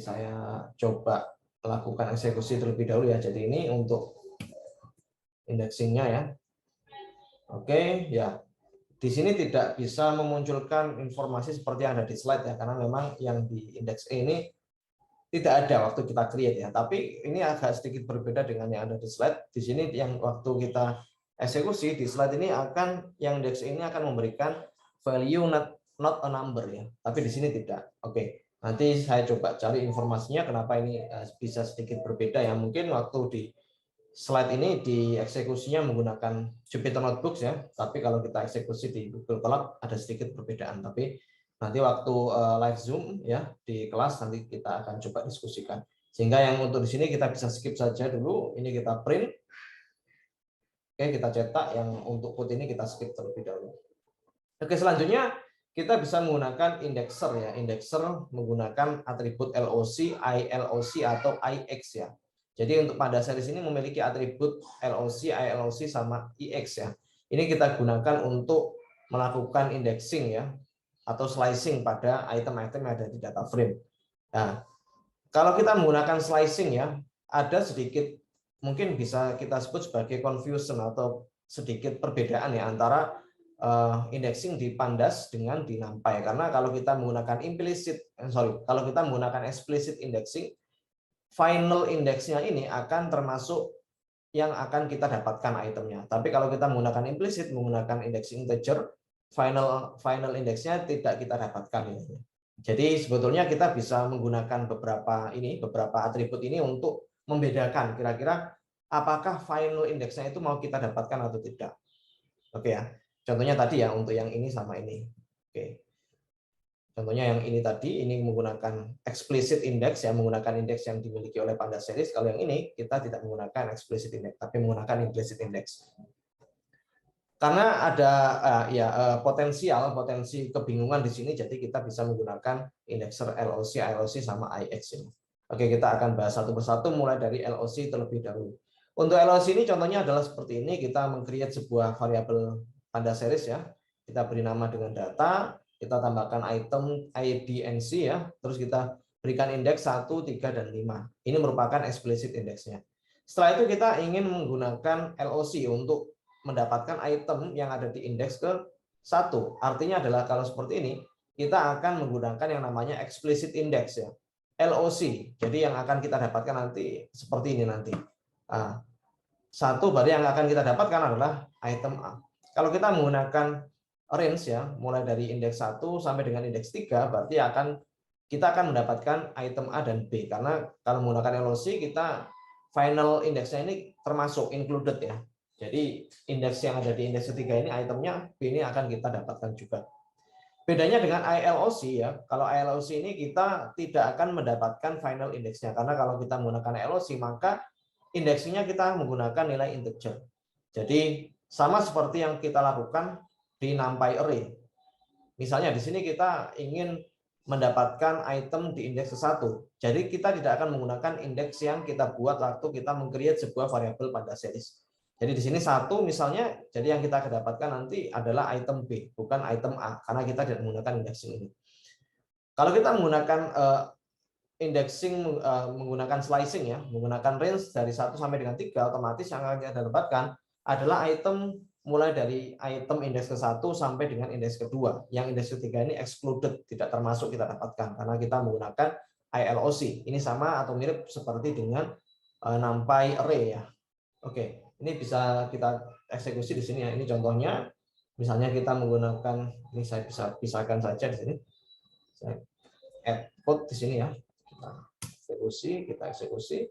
saya coba lakukan eksekusi terlebih dahulu ya. Jadi ini untuk indexingnya ya. Oke, ya. Di sini tidak bisa memunculkan informasi seperti yang ada di slide ya, karena memang yang di indeks E ini tidak ada waktu kita create ya. Tapi ini agak sedikit berbeda dengan yang ada di slide. Di sini yang waktu kita eksekusi di slide ini akan yang indeks ini akan memberikan value not a number ya. Tapi di sini tidak. Oke. Nanti saya coba cari informasinya kenapa ini bisa sedikit berbeda ya. Mungkin waktu di slide ini dieksekusinya menggunakan Jupyter Notebooks ya. Tapi kalau kita eksekusi di Google Colab ada sedikit perbedaan. Tapi nanti waktu live Zoom ya di kelas nanti kita akan coba diskusikan. Sehingga yang untuk di sini kita bisa skip saja dulu. Ini kita print. Oke, kita cetak. Yang untuk code ini kita skip terlebih dahulu. Oke, selanjutnya kita bisa menggunakan indexer ya. Indexer menggunakan atribut LOC, ILOC atau IX ya. Jadi untuk pada series ini memiliki atribut LOC, ILOC sama IX ya. Ini kita gunakan untuk melakukan indexing ya, atau slicing pada item-item yang ada di data frame. Nah, kalau kita menggunakan slicing ya, ada sedikit mungkin bisa kita sebut sebagai confusion atau sedikit perbedaan ya antara indexing di pandas dengan di NumPy. Karena kalau kita menggunakan kalau kita menggunakan explicit indexing, final indexnya ini akan termasuk yang akan kita dapatkan itemnya. Tapi kalau kita menggunakan implicit, menggunakan indexing integer, final indexnya tidak kita dapatkan ini. Jadi sebetulnya kita bisa menggunakan beberapa atribut ini untuk membedakan kira-kira apakah final indexnya itu mau kita dapatkan atau tidak. Oke ya. Contohnya tadi ya untuk yang ini sama ini. Oke. Contohnya yang ini tadi, ini menggunakan explicit index, ya, menggunakan indeks yang dimiliki oleh Panda series. Kalau yang ini, kita tidak menggunakan explicit index, tapi menggunakan implicit index. Karena ada potensi kebingungan di sini, jadi kita bisa menggunakan indexer LOC, ILOC, sama IX ini. Oke, kita akan bahas satu persatu mulai dari LOC terlebih dahulu. Untuk LOC ini contohnya adalah seperti ini, kita meng-create sebuah variabel Panda series ya. Kita beri nama dengan data, kita tambahkan item ID and C ya, terus kita berikan indeks 1, 3, dan 5. Ini merupakan explicit indeksnya. Setelah itu kita ingin menggunakan LOC untuk mendapatkan item yang ada di indeks ke 1. Artinya adalah kalau seperti ini, kita akan menggunakan yang namanya explicit index ya. LOC. Jadi yang akan kita dapatkan nanti seperti ini nanti. Nah, satu berarti yang akan kita dapatkan adalah item A. Kalau kita menggunakan range ya, mulai dari indeks 1 sampai dengan indeks 3, berarti kita akan mendapatkan item A dan B. Karena kalau menggunakan LOC, kita final indeksnya ini termasuk included ya. Jadi indeks yang ada di indeks ketiga ini itemnya B ini akan kita dapatkan juga. Bedanya dengan ILOC ya, kalau ILOC ini kita tidak akan mendapatkan final indeksnya. Karena kalau kita menggunakan ILOC, maka indeksnya kita menggunakan nilai integer. Jadi sama seperti yang kita lakukan di NumPy array. Misalnya di sini kita ingin mendapatkan item di indeks ke-1. Jadi kita tidak akan menggunakan indeks yang kita buat waktu kita meng-create sebuah variabel pada series. Jadi di sini 1 misalnya, jadi yang kita dapatkan nanti adalah item B, bukan item A, karena kita tidak menggunakan indexing ini. Kalau kita menggunakan indexing menggunakan slicing ya, menggunakan range dari 1 sampai dengan 3, otomatis yang akan kita dapatkan adalah item mulai dari item indeks ke-1 sampai dengan indeks kedua. Yang indeks ketiga ini excluded, tidak termasuk kita dapatkan karena kita menggunakan ILOC. Ini sama atau mirip seperti dengan NumPy array ya. Oke, ini bisa kita eksekusi di sini ya. Ini contohnya. Misalnya kita menggunakan, ini saya bisa pisahkan saja di sini. Saya add code di sini ya. Kita eksekusi.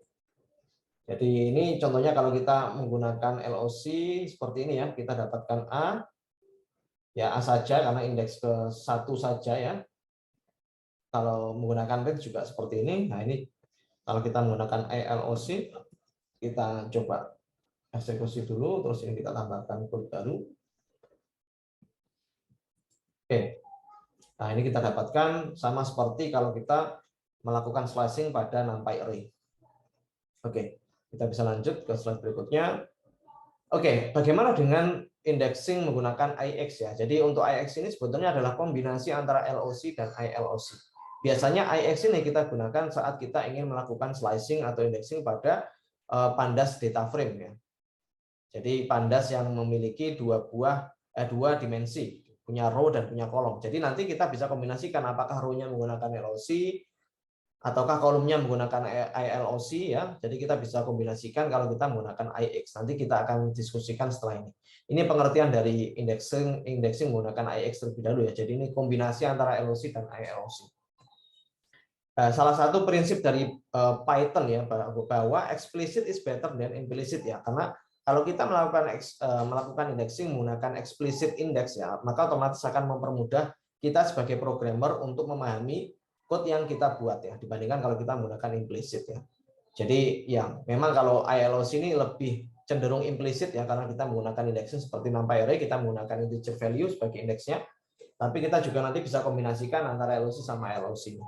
Jadi ini contohnya kalau kita menggunakan LOC seperti ini ya, kita dapatkan A, ya A saja karena indeks ke-1 saja ya. Kalau menggunakan range juga seperti ini. Nah ini kalau kita menggunakan ILOC, kita coba eksekusi dulu, terus ini kita tambahkan kode baru. Oke, nah ini kita dapatkan sama seperti kalau kita melakukan slicing pada NumPy array. Oke. Kita bisa lanjut ke slide berikutnya. Oke, bagaimana dengan indexing menggunakan IX ya? Jadi untuk IX ini sebetulnya adalah kombinasi antara LOC dan ILOC. Biasanya IX ini kita gunakan saat kita ingin melakukan slicing atau indexing pada pandas data frame ya. Jadi pandas yang memiliki dua dimensi, punya row dan punya kolom. Jadi nanti kita bisa kombinasikan apakah row-nya menggunakan LOC ataukah kolomnya menggunakan ILOC ya. Jadi kita bisa kombinasikan kalau kita menggunakan IX. Nanti kita akan diskusikan setelah ini. Ini pengertian dari indexing menggunakan IX terlebih dahulu ya. Jadi ini kombinasi antara LOC dan ILOC. Salah satu prinsip dari Python ya bahwa explicit is better than implicit ya. Karena kalau kita melakukan indexing menggunakan explicit index ya, maka otomatis akan mempermudah kita sebagai programmer untuk memahami code yang kita buat ya dibandingkan kalau kita menggunakan implicit ya. Jadi ya memang kalau ILOC ini lebih cenderung implicit ya karena kita menggunakan indexing seperti NumPy array, kita menggunakan integer value sebagai indeksnya. Tapi kita juga nanti bisa kombinasikan antara LOC sama ILOC ini.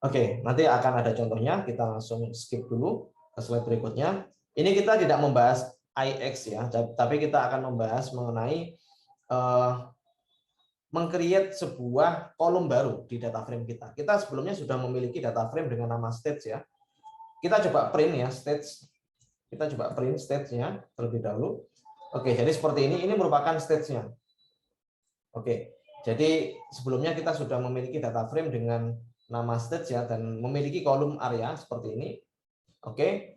Oke, nanti akan ada contohnya, kita langsung skip dulu ke slide berikutnya. Ini kita tidak membahas IX ya, tapi kita akan membahas mengenai meng-create sebuah kolom baru di data frame kita. Kita sebelumnya sudah memiliki data frame dengan nama states ya. Kita coba print ya states. Kita coba print states-nya terlebih dahulu. Oke, jadi seperti ini merupakan states-nya. Oke, jadi sebelumnya kita sudah memiliki data frame dengan nama states ya dan memiliki kolom area seperti ini. Oke.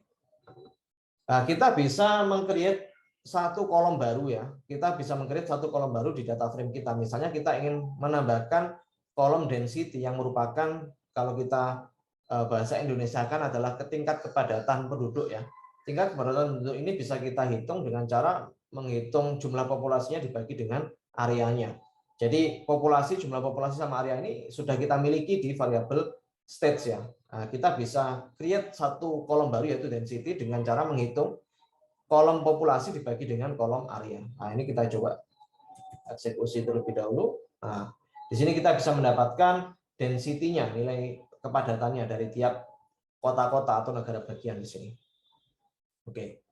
Nah, kita bisa meng-create satu kolom baru ya. Kita bisa meng-create satu kolom baru di data frame kita. Misalnya kita ingin menambahkan kolom density yang merupakan kalau kita bahasa Indonesia kan adalah tingkat kepadatan penduduk ya. Tingkat kepadatan penduduk ini bisa kita hitung dengan cara menghitung jumlah populasinya dibagi dengan areanya. Jadi jumlah populasi sama area ini sudah kita miliki di variabel states ya. Nah, kita bisa create satu kolom baru yaitu density dengan cara menghitung kolom populasi dibagi dengan kolom area. Nah, ini kita coba eksekusi terlebih dahulu. Nah, di sini kita bisa mendapatkan density-nya, nilai kepadatannya dari tiap kota-kota atau negara bagian di sini. Oke.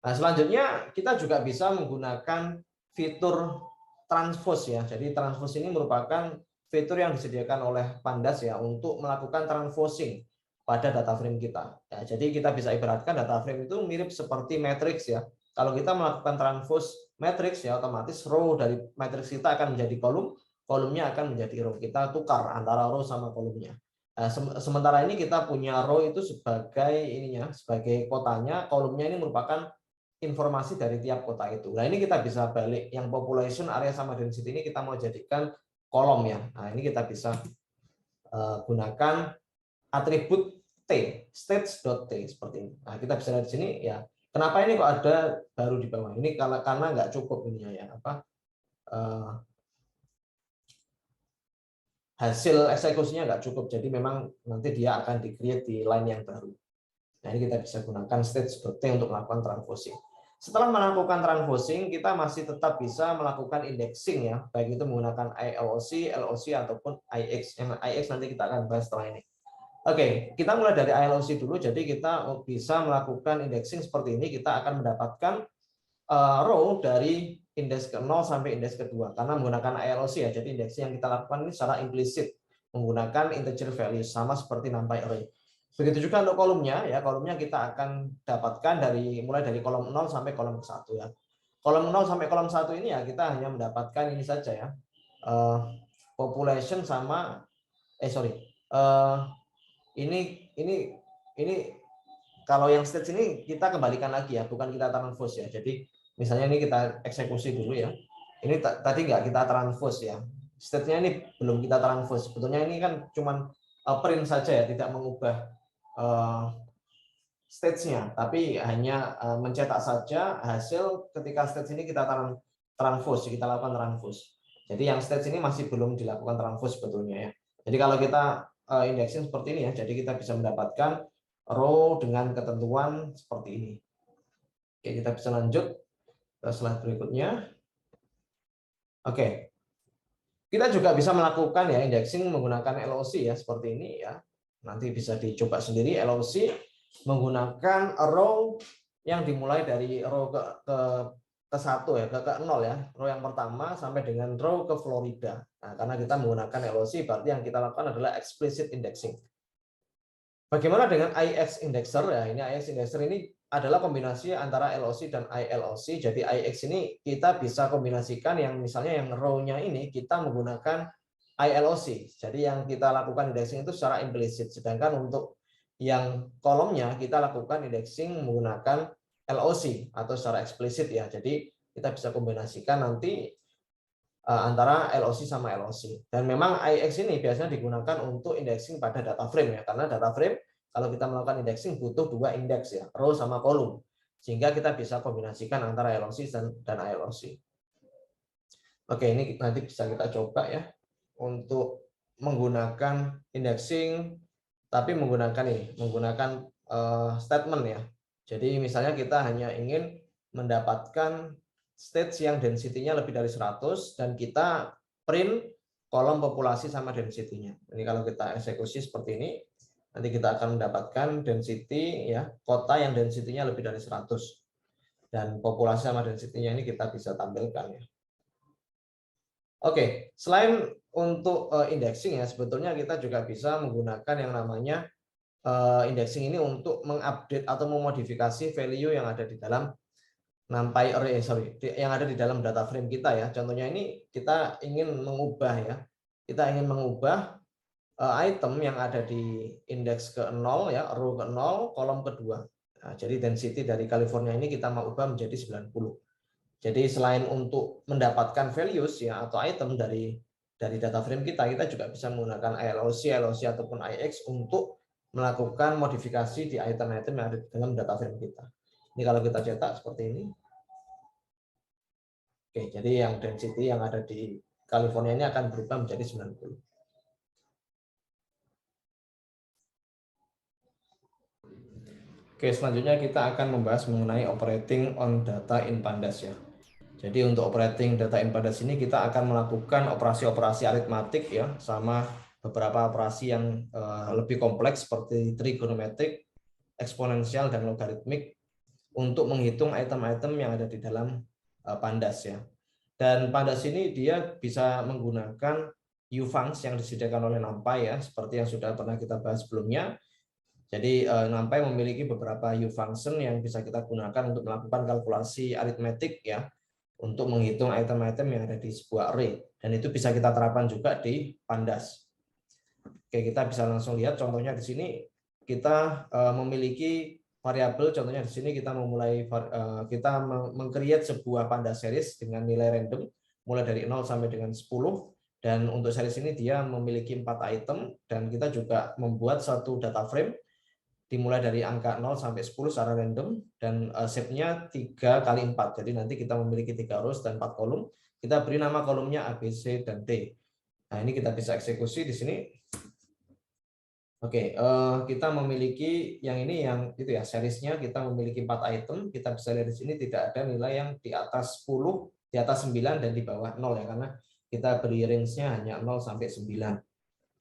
Nah, selanjutnya kita juga bisa menggunakan fitur transpose ya. Jadi transpose ini merupakan fitur yang disediakan oleh Pandas ya untuk melakukan transposing pada data frame kita. Ya, jadi kita bisa ibaratkan data frame itu mirip seperti matrix ya. Kalau kita melakukan transpose matrix ya otomatis row dari matrix kita akan menjadi kolom, kolomnya akan menjadi row. Kita tukar antara row sama kolomnya. Nah, sementara ini kita punya row itu sebagai ininya, sebagai kotanya, kolomnya ini merupakan informasi dari tiap kota itu. Nah, ini kita bisa balik yang population, area sama density ini kita mau jadikan kolom ya. Nah, ini kita bisa gunakan atribut T, states.t seperti ini. Nah, kita bisa lihat di sini ya. Kenapa ini kok ada baru di bawah? Ini karena nggak cukup ininya ya hasil eksekusinya nggak cukup. Jadi memang nanti dia akan di-create di line yang baru. Nah, ini kita bisa gunakan states.t untuk melakukan transposing. Setelah melakukan transposing, kita masih tetap bisa melakukan indexing ya, baik itu menggunakan ILOC, LOC ataupun IX. Yang IX nanti kita akan bahas setelah ini. Oke, kita mulai dari ILOC dulu. Jadi kita bisa melakukan indexing seperti ini. Kita akan mendapatkan row dari indeks ke 0 sampai indeks kedua karena menggunakan ILOC ya. Jadi indexing yang kita lakukan ini secara implisit menggunakan integer value sama seperti NumPy array. Begitu juga untuk kolomnya ya. Kolomnya kita akan dapatkan mulai dari kolom 0 sampai kolom 1 ya. Kolom 0 sampai kolom 1 ini ya kita hanya mendapatkan ini saja ya. Population sama ini kalau yang stage ini kita kembalikan lagi ya, bukan kita transpose ya. Jadi misalnya ini kita eksekusi dulu ya. Ini tadi nggak kita transpose ya. Stage-nya ini belum kita transpose. Sebetulnya ini kan cuman print saja ya, tidak mengubah stage-nya, tapi hanya mencetak saja hasil ketika stage ini kita transpose, kita lakukan transpose. Jadi yang stage ini masih belum dilakukan transpose sebetulnya ya. Jadi kalau kita indexing seperti ini ya, jadi kita bisa mendapatkan row dengan ketentuan seperti ini. Oke, kita bisa lanjut ke slide berikutnya. Oke. Kita juga bisa melakukan ya indexing menggunakan LOC ya, seperti ini ya. Nanti bisa dicoba sendiri. LOC menggunakan row yang dimulai dari row ke 1 ya, ke 0 ya. Row yang pertama sampai dengan row ke Florida. Nah, karena kita menggunakan LOC berarti yang kita lakukan adalah explicit indexing. Bagaimana dengan IX indexer ya? Ini IX indexer ini adalah kombinasi antara LOC dan ILOC. Jadi IX ini kita bisa kombinasikan yang misalnya yang row-nya ini kita menggunakan ILOC. Jadi yang kita lakukan indexing itu secara implisit. Sedangkan untuk yang kolomnya kita lakukan indexing menggunakan LOC atau secara eksplisit ya. Jadi kita bisa kombinasikan nanti antara LOC sama LOC. Dan memang IX ini biasanya digunakan untuk indexing pada data frame ya. Karena data frame kalau kita melakukan indexing butuh 2 indeks ya, row sama kolom. Sehingga kita bisa kombinasikan antara LOC dan ILOC. Oke, ini nanti bisa kita coba ya untuk menggunakan indexing tapi menggunakan statement ya. Jadi misalnya kita hanya ingin mendapatkan stage yang density-nya lebih dari 100 dan kita print kolom populasi sama density-nya. Ini kalau kita eksekusi seperti ini, nanti kita akan mendapatkan density ya, kota yang density-nya lebih dari 100. Dan populasi sama density-nya ini kita bisa tampilkan ya. Oke, selain untuk indexing ya, sebetulnya kita juga bisa menggunakan yang namanya indexing ini untuk mengupdate atau memodifikasi value yang ada di dalam NumPy array, yang ada di dalam data frame kita ya. Contohnya ini kita ingin mengubah ya, kita ingin mengubah item yang ada di indeks ke 0 ya, row ke 0, kolom kedua. Nah, jadi density dari California ini kita mau ubah menjadi 90. Jadi selain untuk mendapatkan values ya atau item dari data frame kita juga bisa menggunakan ILOC, LOC ataupun IX untuk melakukan modifikasi di item-item yang ada di dalam data frame kita. Ini kalau kita cetak seperti ini. Oke, jadi yang density yang ada di California ini akan berubah menjadi 90. Oke, selanjutnya kita akan membahas mengenai operating on data in Pandas ya. Jadi untuk operating data in Pandas ini kita akan melakukan operasi-operasi aritmatik ya, sama beberapa operasi yang lebih kompleks seperti trigonometrik, eksponensial, dan logaritmik untuk menghitung item-item yang ada di dalam Pandas ya. Dan Pandas ini dia bisa menggunakan ufunction yang disediakan oleh NumPy ya, seperti yang sudah pernah kita bahas sebelumnya. Jadi NumPy memiliki beberapa ufunction yang bisa kita gunakan untuk melakukan kalkulasi aritmetik ya, untuk menghitung item-item yang ada di sebuah array, dan itu bisa kita terapkan juga di Pandas. Oke, kita bisa langsung lihat contohnya di sini kita memiliki variabel, contohnya di sini kita kita meng-create sebuah Pandas series dengan nilai random mulai dari 0 sampai dengan 10, dan untuk series ini dia memiliki 4 item, dan kita juga membuat satu data frame dimulai dari angka 0 sampai 10 secara random, dan shape-nya 3 kali 4. Jadi nanti kita memiliki 3 rows dan 4 kolom. Kita beri nama kolomnya A, B, C, dan D. Nah, ini kita bisa eksekusi di sini. Oke, kita memiliki yang ini yang itu ya seriesnya kita memiliki 4 item. Kita bisa lihat di sini tidak ada nilai yang di atas 10, di atas 9 dan di bawah 0 ya karena kita beri range-nya hanya 0 sampai 9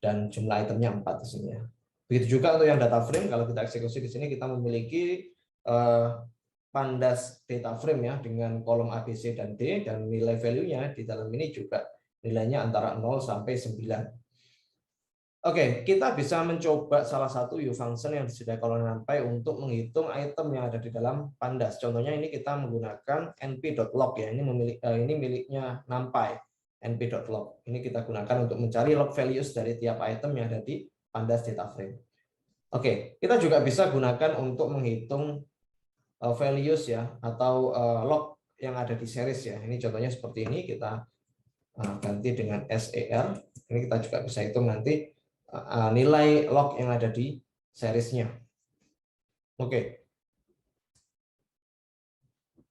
dan jumlah itemnya 4 di sini ya. Begitu juga untuk yang data frame kalau kita eksekusi di sini kita memiliki pandas data frame ya dengan kolom A, B, C dan D dan nilai value-nya di dalam ini juga nilainya antara 0 sampai 9. Oke, kita bisa mencoba salah satu U function yang disediakan oleh NumPy untuk menghitung item yang ada di dalam pandas. Contohnya ini kita menggunakan np.log ya. Ini miliknya NumPy. np.log. Ini kita gunakan untuk mencari log values dari tiap item yang ada di pandas data frame. Oke, kita juga bisa gunakan untuk menghitung values ya atau log yang ada di series ya. Ini contohnya seperti ini kita ganti dengan SER. Ini kita juga bisa hitung nanti nilai log yang ada di seriesnya. Oke.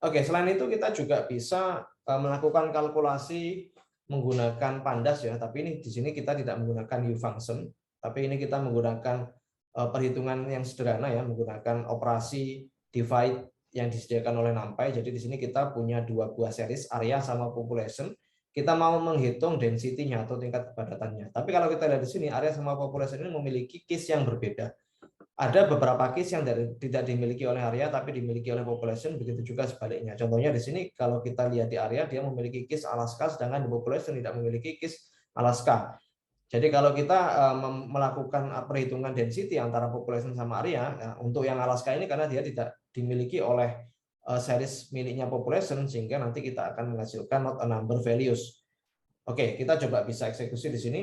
Oke, selain itu kita juga bisa melakukan kalkulasi menggunakan pandas ya, tapi ini di sini kita tidak menggunakan U function, tapi ini kita menggunakan perhitungan yang sederhana ya, menggunakan operasi divide yang disediakan oleh NumPy. Jadi di sini kita punya 2 buah series, area sama population. Kita mau menghitung density-nya atau tingkat kepadatannya. Tapi kalau kita lihat di sini, area sama population ini memiliki case yang berbeda. Ada beberapa case yang tidak dimiliki oleh area tapi dimiliki oleh population, begitu juga sebaliknya. Contohnya di sini kalau kita lihat di area dia memiliki case Alaska sedangkan di population tidak memiliki case Alaska. Jadi kalau kita melakukan perhitungan density antara population sama area ya, untuk yang Alaska ini karena dia tidak dimiliki oleh series miliknya population sehingga nanti kita akan menghasilkan not a number values. Oke, kita coba bisa eksekusi di sini.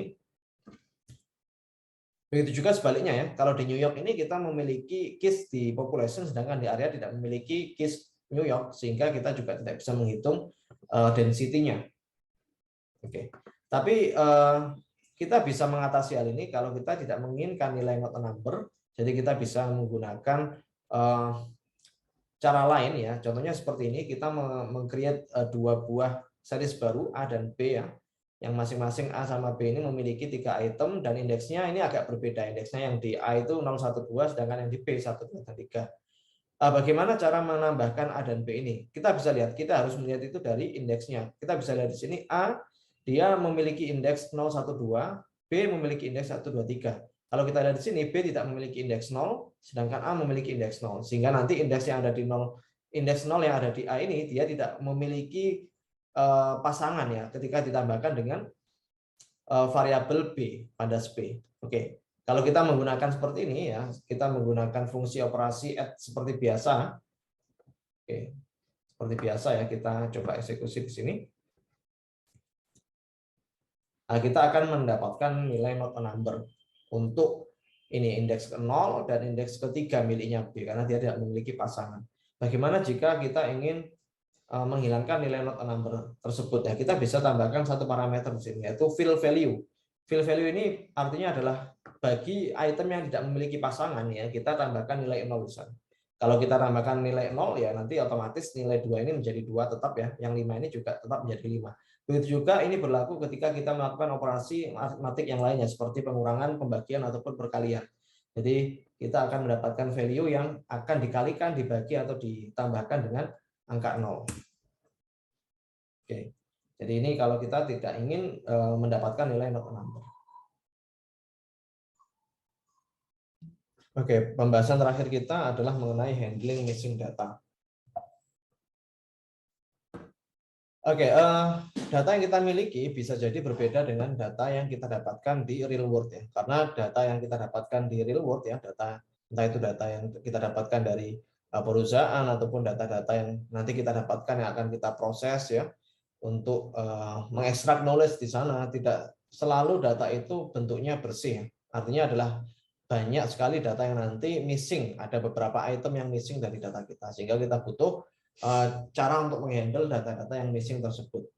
Begitu juga sebaliknya ya. Kalau di New York ini kita memiliki case di population sedangkan di area tidak memiliki case New York sehingga kita juga tidak bisa menghitung density-nya. Oke. Tapi kita bisa mengatasi hal ini kalau kita tidak menginginkan nilai not a number. Jadi kita bisa menggunakan cara lain ya. Contohnya seperti ini, kita meng-create 2 buah series baru A dan B ya. Yang masing-masing A sama B ini memiliki 3 item dan indeksnya ini agak berbeda. Indeksnya yang di A itu 012 sedangkan yang di B 1, 2, dan 3. Bagaimana cara menambahkan A dan B ini? Kita bisa lihat, kita harus melihat itu dari indeksnya. Kita bisa lihat di sini A dia memiliki indeks 012, B memiliki indeks 123. Kalau kita lihat di sini B tidak memiliki indeks 0, sedangkan A memiliki indeks 0. Sehingga nanti indeks yang ada di 0, indeks 0 yang ada di A ini dia tidak memiliki pasangan ya ketika ditambahkan dengan variabel B pandas B. Oke. Kalau kita menggunakan seperti ini ya, kita menggunakan fungsi operasi add seperti biasa. Oke. Seperti biasa ya, kita coba eksekusi di sini. Nah, kita akan mendapatkan nilai not a number untuk ini indeks ke-0 dan indeks ke-3 miliknya B karena dia tidak memiliki pasangan. Bagaimana jika kita ingin menghilangkan nilai not a number tersebut ya, kita bisa tambahkan satu parameter di sini yaitu fill value. Fill value ini artinya adalah bagi item yang tidak memiliki pasangan ya, kita tambahkan nilai 0 di sana. Kalau kita tambahkan nilai 0 ya nanti otomatis nilai 2 ini menjadi 2 tetap ya, yang 5 ini juga tetap menjadi 5. Begitu juga ini berlaku ketika kita melakukan operasi matematik yang lainnya seperti pengurangan, pembagian ataupun perkalian. Jadi kita akan mendapatkan value yang akan dikalikan, dibagi atau ditambahkan dengan angka 0. Oke. Jadi ini kalau kita tidak ingin mendapatkan nilai not a number. Oke, pembahasan terakhir kita adalah mengenai handling missing data. Oke, data yang kita miliki bisa jadi berbeda dengan data yang kita dapatkan di real world ya. Karena data yang kita dapatkan di real world ya, entah itu data yang kita dapatkan dari perusahaan ataupun data-data yang nanti kita dapatkan yang akan kita proses ya untuk mengekstrak knowledge di sana, tidak selalu data itu bentuknya bersih. Artinya adalah banyak sekali data yang nanti missing, ada beberapa item yang missing dari data kita sehingga kita butuh cara untuk menghandle data-data yang missing tersebut.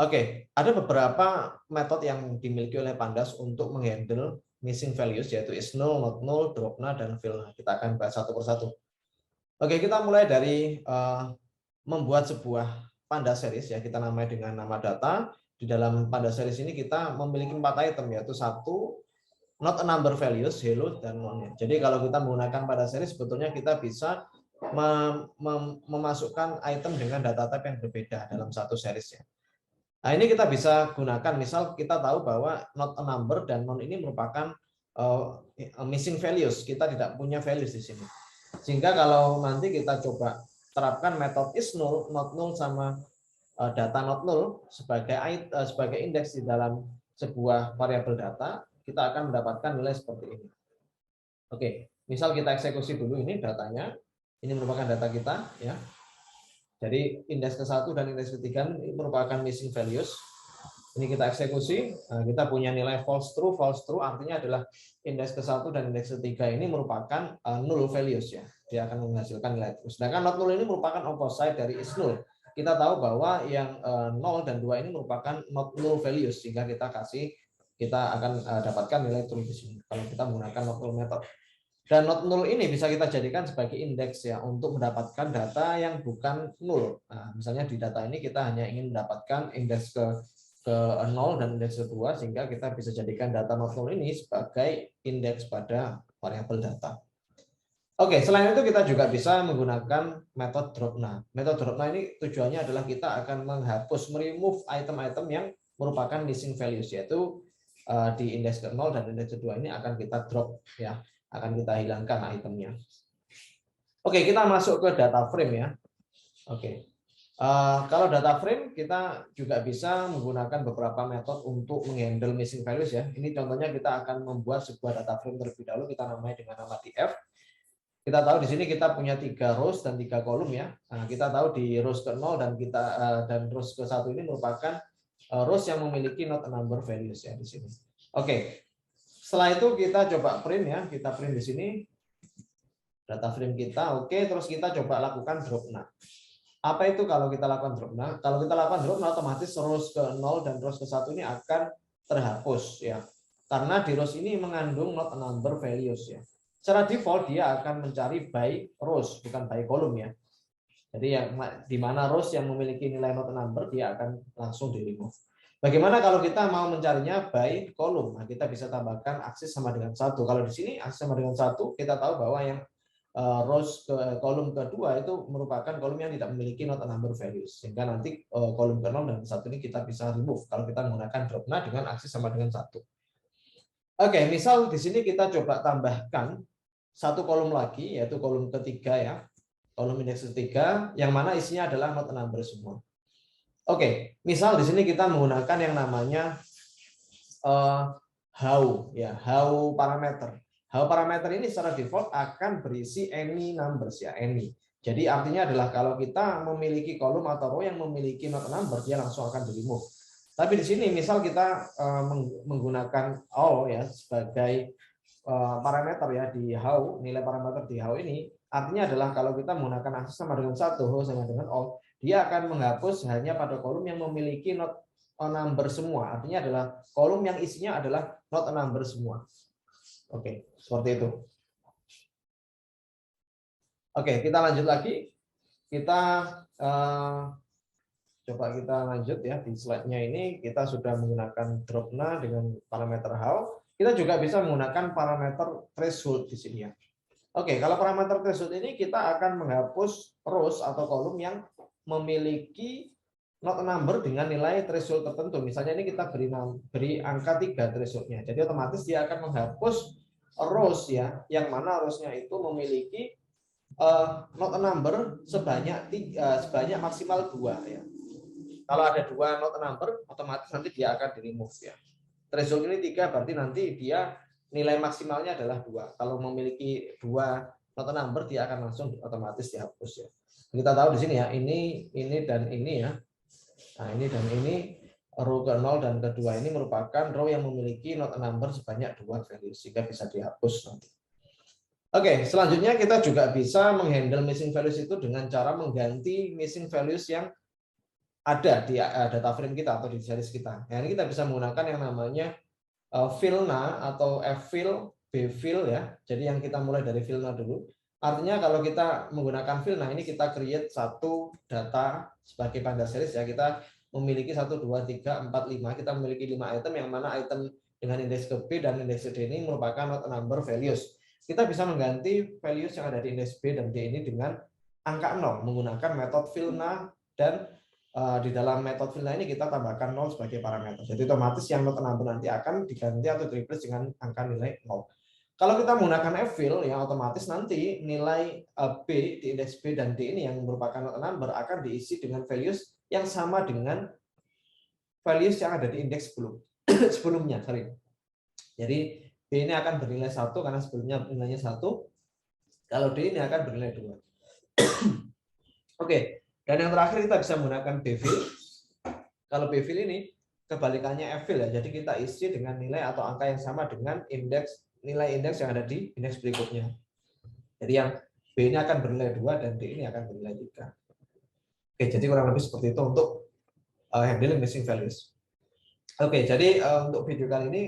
Oke, ada beberapa metode yang dimiliki oleh Pandas untuk menghandle missing values yaitu is null, not null, drop null, dan fill. Kita akan bahas satu persatu. Oke, kita mulai dari membuat sebuah Pandas series ya, kita namai dengan nama data. Di dalam Pandas series ini kita memiliki 4 item yaitu 1, not a number values, hello dan none-nya. Jadi kalau kita menggunakan pada series, sebetulnya kita bisa memasukkan item dengan data type yang berbeda dalam satu seriesnya. Nah, ini kita bisa gunakan, misal kita tahu bahwa not a number dan non ini merupakan missing values, kita tidak punya values di sini. Sehingga kalau nanti kita coba terapkan metode is null, not null sama data not null sebagai indeks di dalam sebuah variabel data, kita akan mendapatkan nilai seperti ini. Oke, misal kita eksekusi dulu ini datanya. Ini merupakan data kita, ya. Jadi indeks ke-1 dan indeks ke-3 ini merupakan missing values. Ini kita eksekusi, nah, kita punya nilai false true artinya adalah indeks ke-1 dan indeks ke-3 ini merupakan null values, ya. Dia akan menghasilkan nilai true. Sedangkan not null ini merupakan opposite dari is null. Kita tahu bahwa yang 0 dan 2 ini merupakan not null values, sehingga kita akan dapatkan nilai true di sini kalau kita menggunakan not null method. Dan not null ini bisa kita jadikan sebagai indeks, ya, untuk mendapatkan data yang bukan null. Nah, misalnya di data ini kita hanya ingin mendapatkan indeks ke 0 dan indeks ke-2, sehingga kita bisa jadikan data not null ini sebagai indeks pada variabel data. Oke, selain itu kita juga bisa menggunakan metode drop-na. Metode drop-na ini tujuannya adalah kita akan menghapus, remove item-item yang merupakan missing values, yaitu di indeks ke-0 dan indeks ke-2 ini akan kita drop, ya. Akan kita hilangkan itemnya. Oke, kita masuk ke data frame, ya. Oke, kalau data frame kita juga bisa menggunakan beberapa metode untuk menghandle missing values, ya. Ini contohnya kita akan membuat sebuah data frame terlebih dahulu, kita namai dengan nama df. Kita tahu di sini kita punya 3 rows dan 3 kolom, ya. Nah, kita tahu di rows ke-0 dan rows ke-1 ini merupakan rows yang memiliki not a number values, ya, di sini. Oke. Setelah itu kita coba print, ya, kita print di sini data frame kita. Oke, terus kita coba lakukan drop-na. Apa itu kalau kita lakukan drop-na? Kalau kita lakukan drop-na, otomatis rows ke-0 dan rows ke-1 ini akan terhapus, ya. Karena di rows ini mengandung not a number values, ya. Secara default dia akan mencari by rows, bukan by column, ya. Jadi yang di mana rows yang memiliki nilai not a number dia akan langsung di remove. Bagaimana kalau kita mau mencarinya by kolom? Nah, kita bisa tambahkan aksis sama dengan 1. Kalau di sini aksis sama dengan 1, kita tahu bahwa yang rows ke kolom kedua itu merupakan kolom yang tidak memiliki not a number values. Sehingga nanti kolom ke-0 dan ke-1 ini kita bisa remove kalau kita menggunakan drop-na dengan aksis sama dengan 1. Oke, misal di sini kita coba tambahkan satu kolom lagi, yaitu kolom ketiga, ya. Kolom indeks ketiga yang mana isinya adalah not a number semua. Oke, misal di sini kita menggunakan yang namanya how, ya, how parameter. How parameter ini secara default akan berisi any numbers, ya, any. Jadi artinya adalah kalau kita memiliki kolom atau row yang memiliki not a number, dia langsung akan di remove. Tapi di sini misal kita menggunakan all, ya, sebagai parameter, ya, di how, nilai parameter di how ini artinya adalah kalau kita menggunakan akses sama dengan 1, how sama dengan all, dia akan menghapus hanya pada kolom yang memiliki not a number semua. Artinya adalah kolom yang isinya adalah not a number semua. Oke, seperti itu. Oke, kita lanjut lagi. Kita coba kita lanjut, ya, di slide-nya ini kita sudah menggunakan drop-na dengan parameter how. Kita juga bisa menggunakan parameter threshold di sini, ya. Oke, kalau parameter threshold ini kita akan menghapus rows atau kolom yang memiliki not a number dengan nilai threshold tertentu. Misalnya ini kita beri angka 3 thresholdnya. Jadi otomatis dia akan menghapus rows, ya, yang mana rows-nya itu memiliki not a number sebanyak maksimal 2, ya. Kalau ada 2 not a number, otomatis nanti dia akan di remove, ya. Threshold ini 3 berarti nanti dia nilai maksimalnya adalah 2. Kalau memiliki 2 not a number, dia akan langsung otomatis dihapus, ya. Kita tahu di sini, ya, ini dan ini, ya. Nah, ini dan ini row ke-0 dan ke-2 ini merupakan row yang memiliki not a number sebanyak 2 value, sehingga bisa dihapus nanti. Oke, selanjutnya kita juga bisa menghandle missing values itu dengan cara mengganti missing values yang ada di data frame kita atau di series kita. Nah, ini kita bisa menggunakan yang namanya fill-na atau f-fill, b-fill, ya. Jadi yang kita mulai dari fill-na dulu. Artinya kalau kita menggunakan fill-na ini kita create satu data sebagai panda series, ya. Kita memiliki 1, 2, 3, 4, 5. Kita memiliki 5 item yang mana item dengan indeks ke B dan indeks ke D ini merupakan not a number values. Kita bisa mengganti values yang ada di indeks B dan D ini dengan angka 0 menggunakan metode Vilna, dan di dalam metode Vilna ini kita tambahkan 0 sebagai parameter. Jadi otomatis yang not a number nanti akan diganti atau di-replace dengan angka nilai 0. Kalau kita menggunakan ffill, yang otomatis nanti nilai B di indeks B dan D ini yang merupakan not a number akan diisi dengan values yang sama dengan values yang ada di indeks sebelumnya. Jadi B ini akan bernilai 1 karena sebelumnya nilainya 1. Kalau D ini akan bernilai 2. Oke, dan yang terakhir kita bisa menggunakan bfill. Kalau bfill ini kebalikannya ffill ya. Jadi kita isi dengan nilai atau angka yang sama dengan nilai indeks yang ada di indeks berikutnya. Jadi yang B ini akan bernilai 2 dan D ini akan bernilai 3. Oke, jadi kurang lebih seperti itu untuk handling missing values. Oke, jadi untuk video kali ini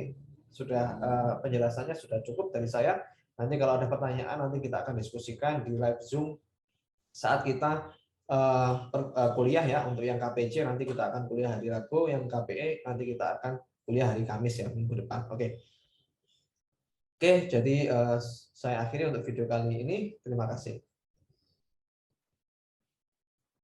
sudah penjelasannya sudah cukup dari saya. Nanti kalau ada pertanyaan nanti kita akan diskusikan di live Zoom saat kita kuliah ya. Untuk yang KPC nanti kita akan kuliah hari Rabu, yang KPE nanti kita akan kuliah hari Kamis ya, minggu depan. Oke, jadi saya akhiri untuk video kali ini. Terima kasih.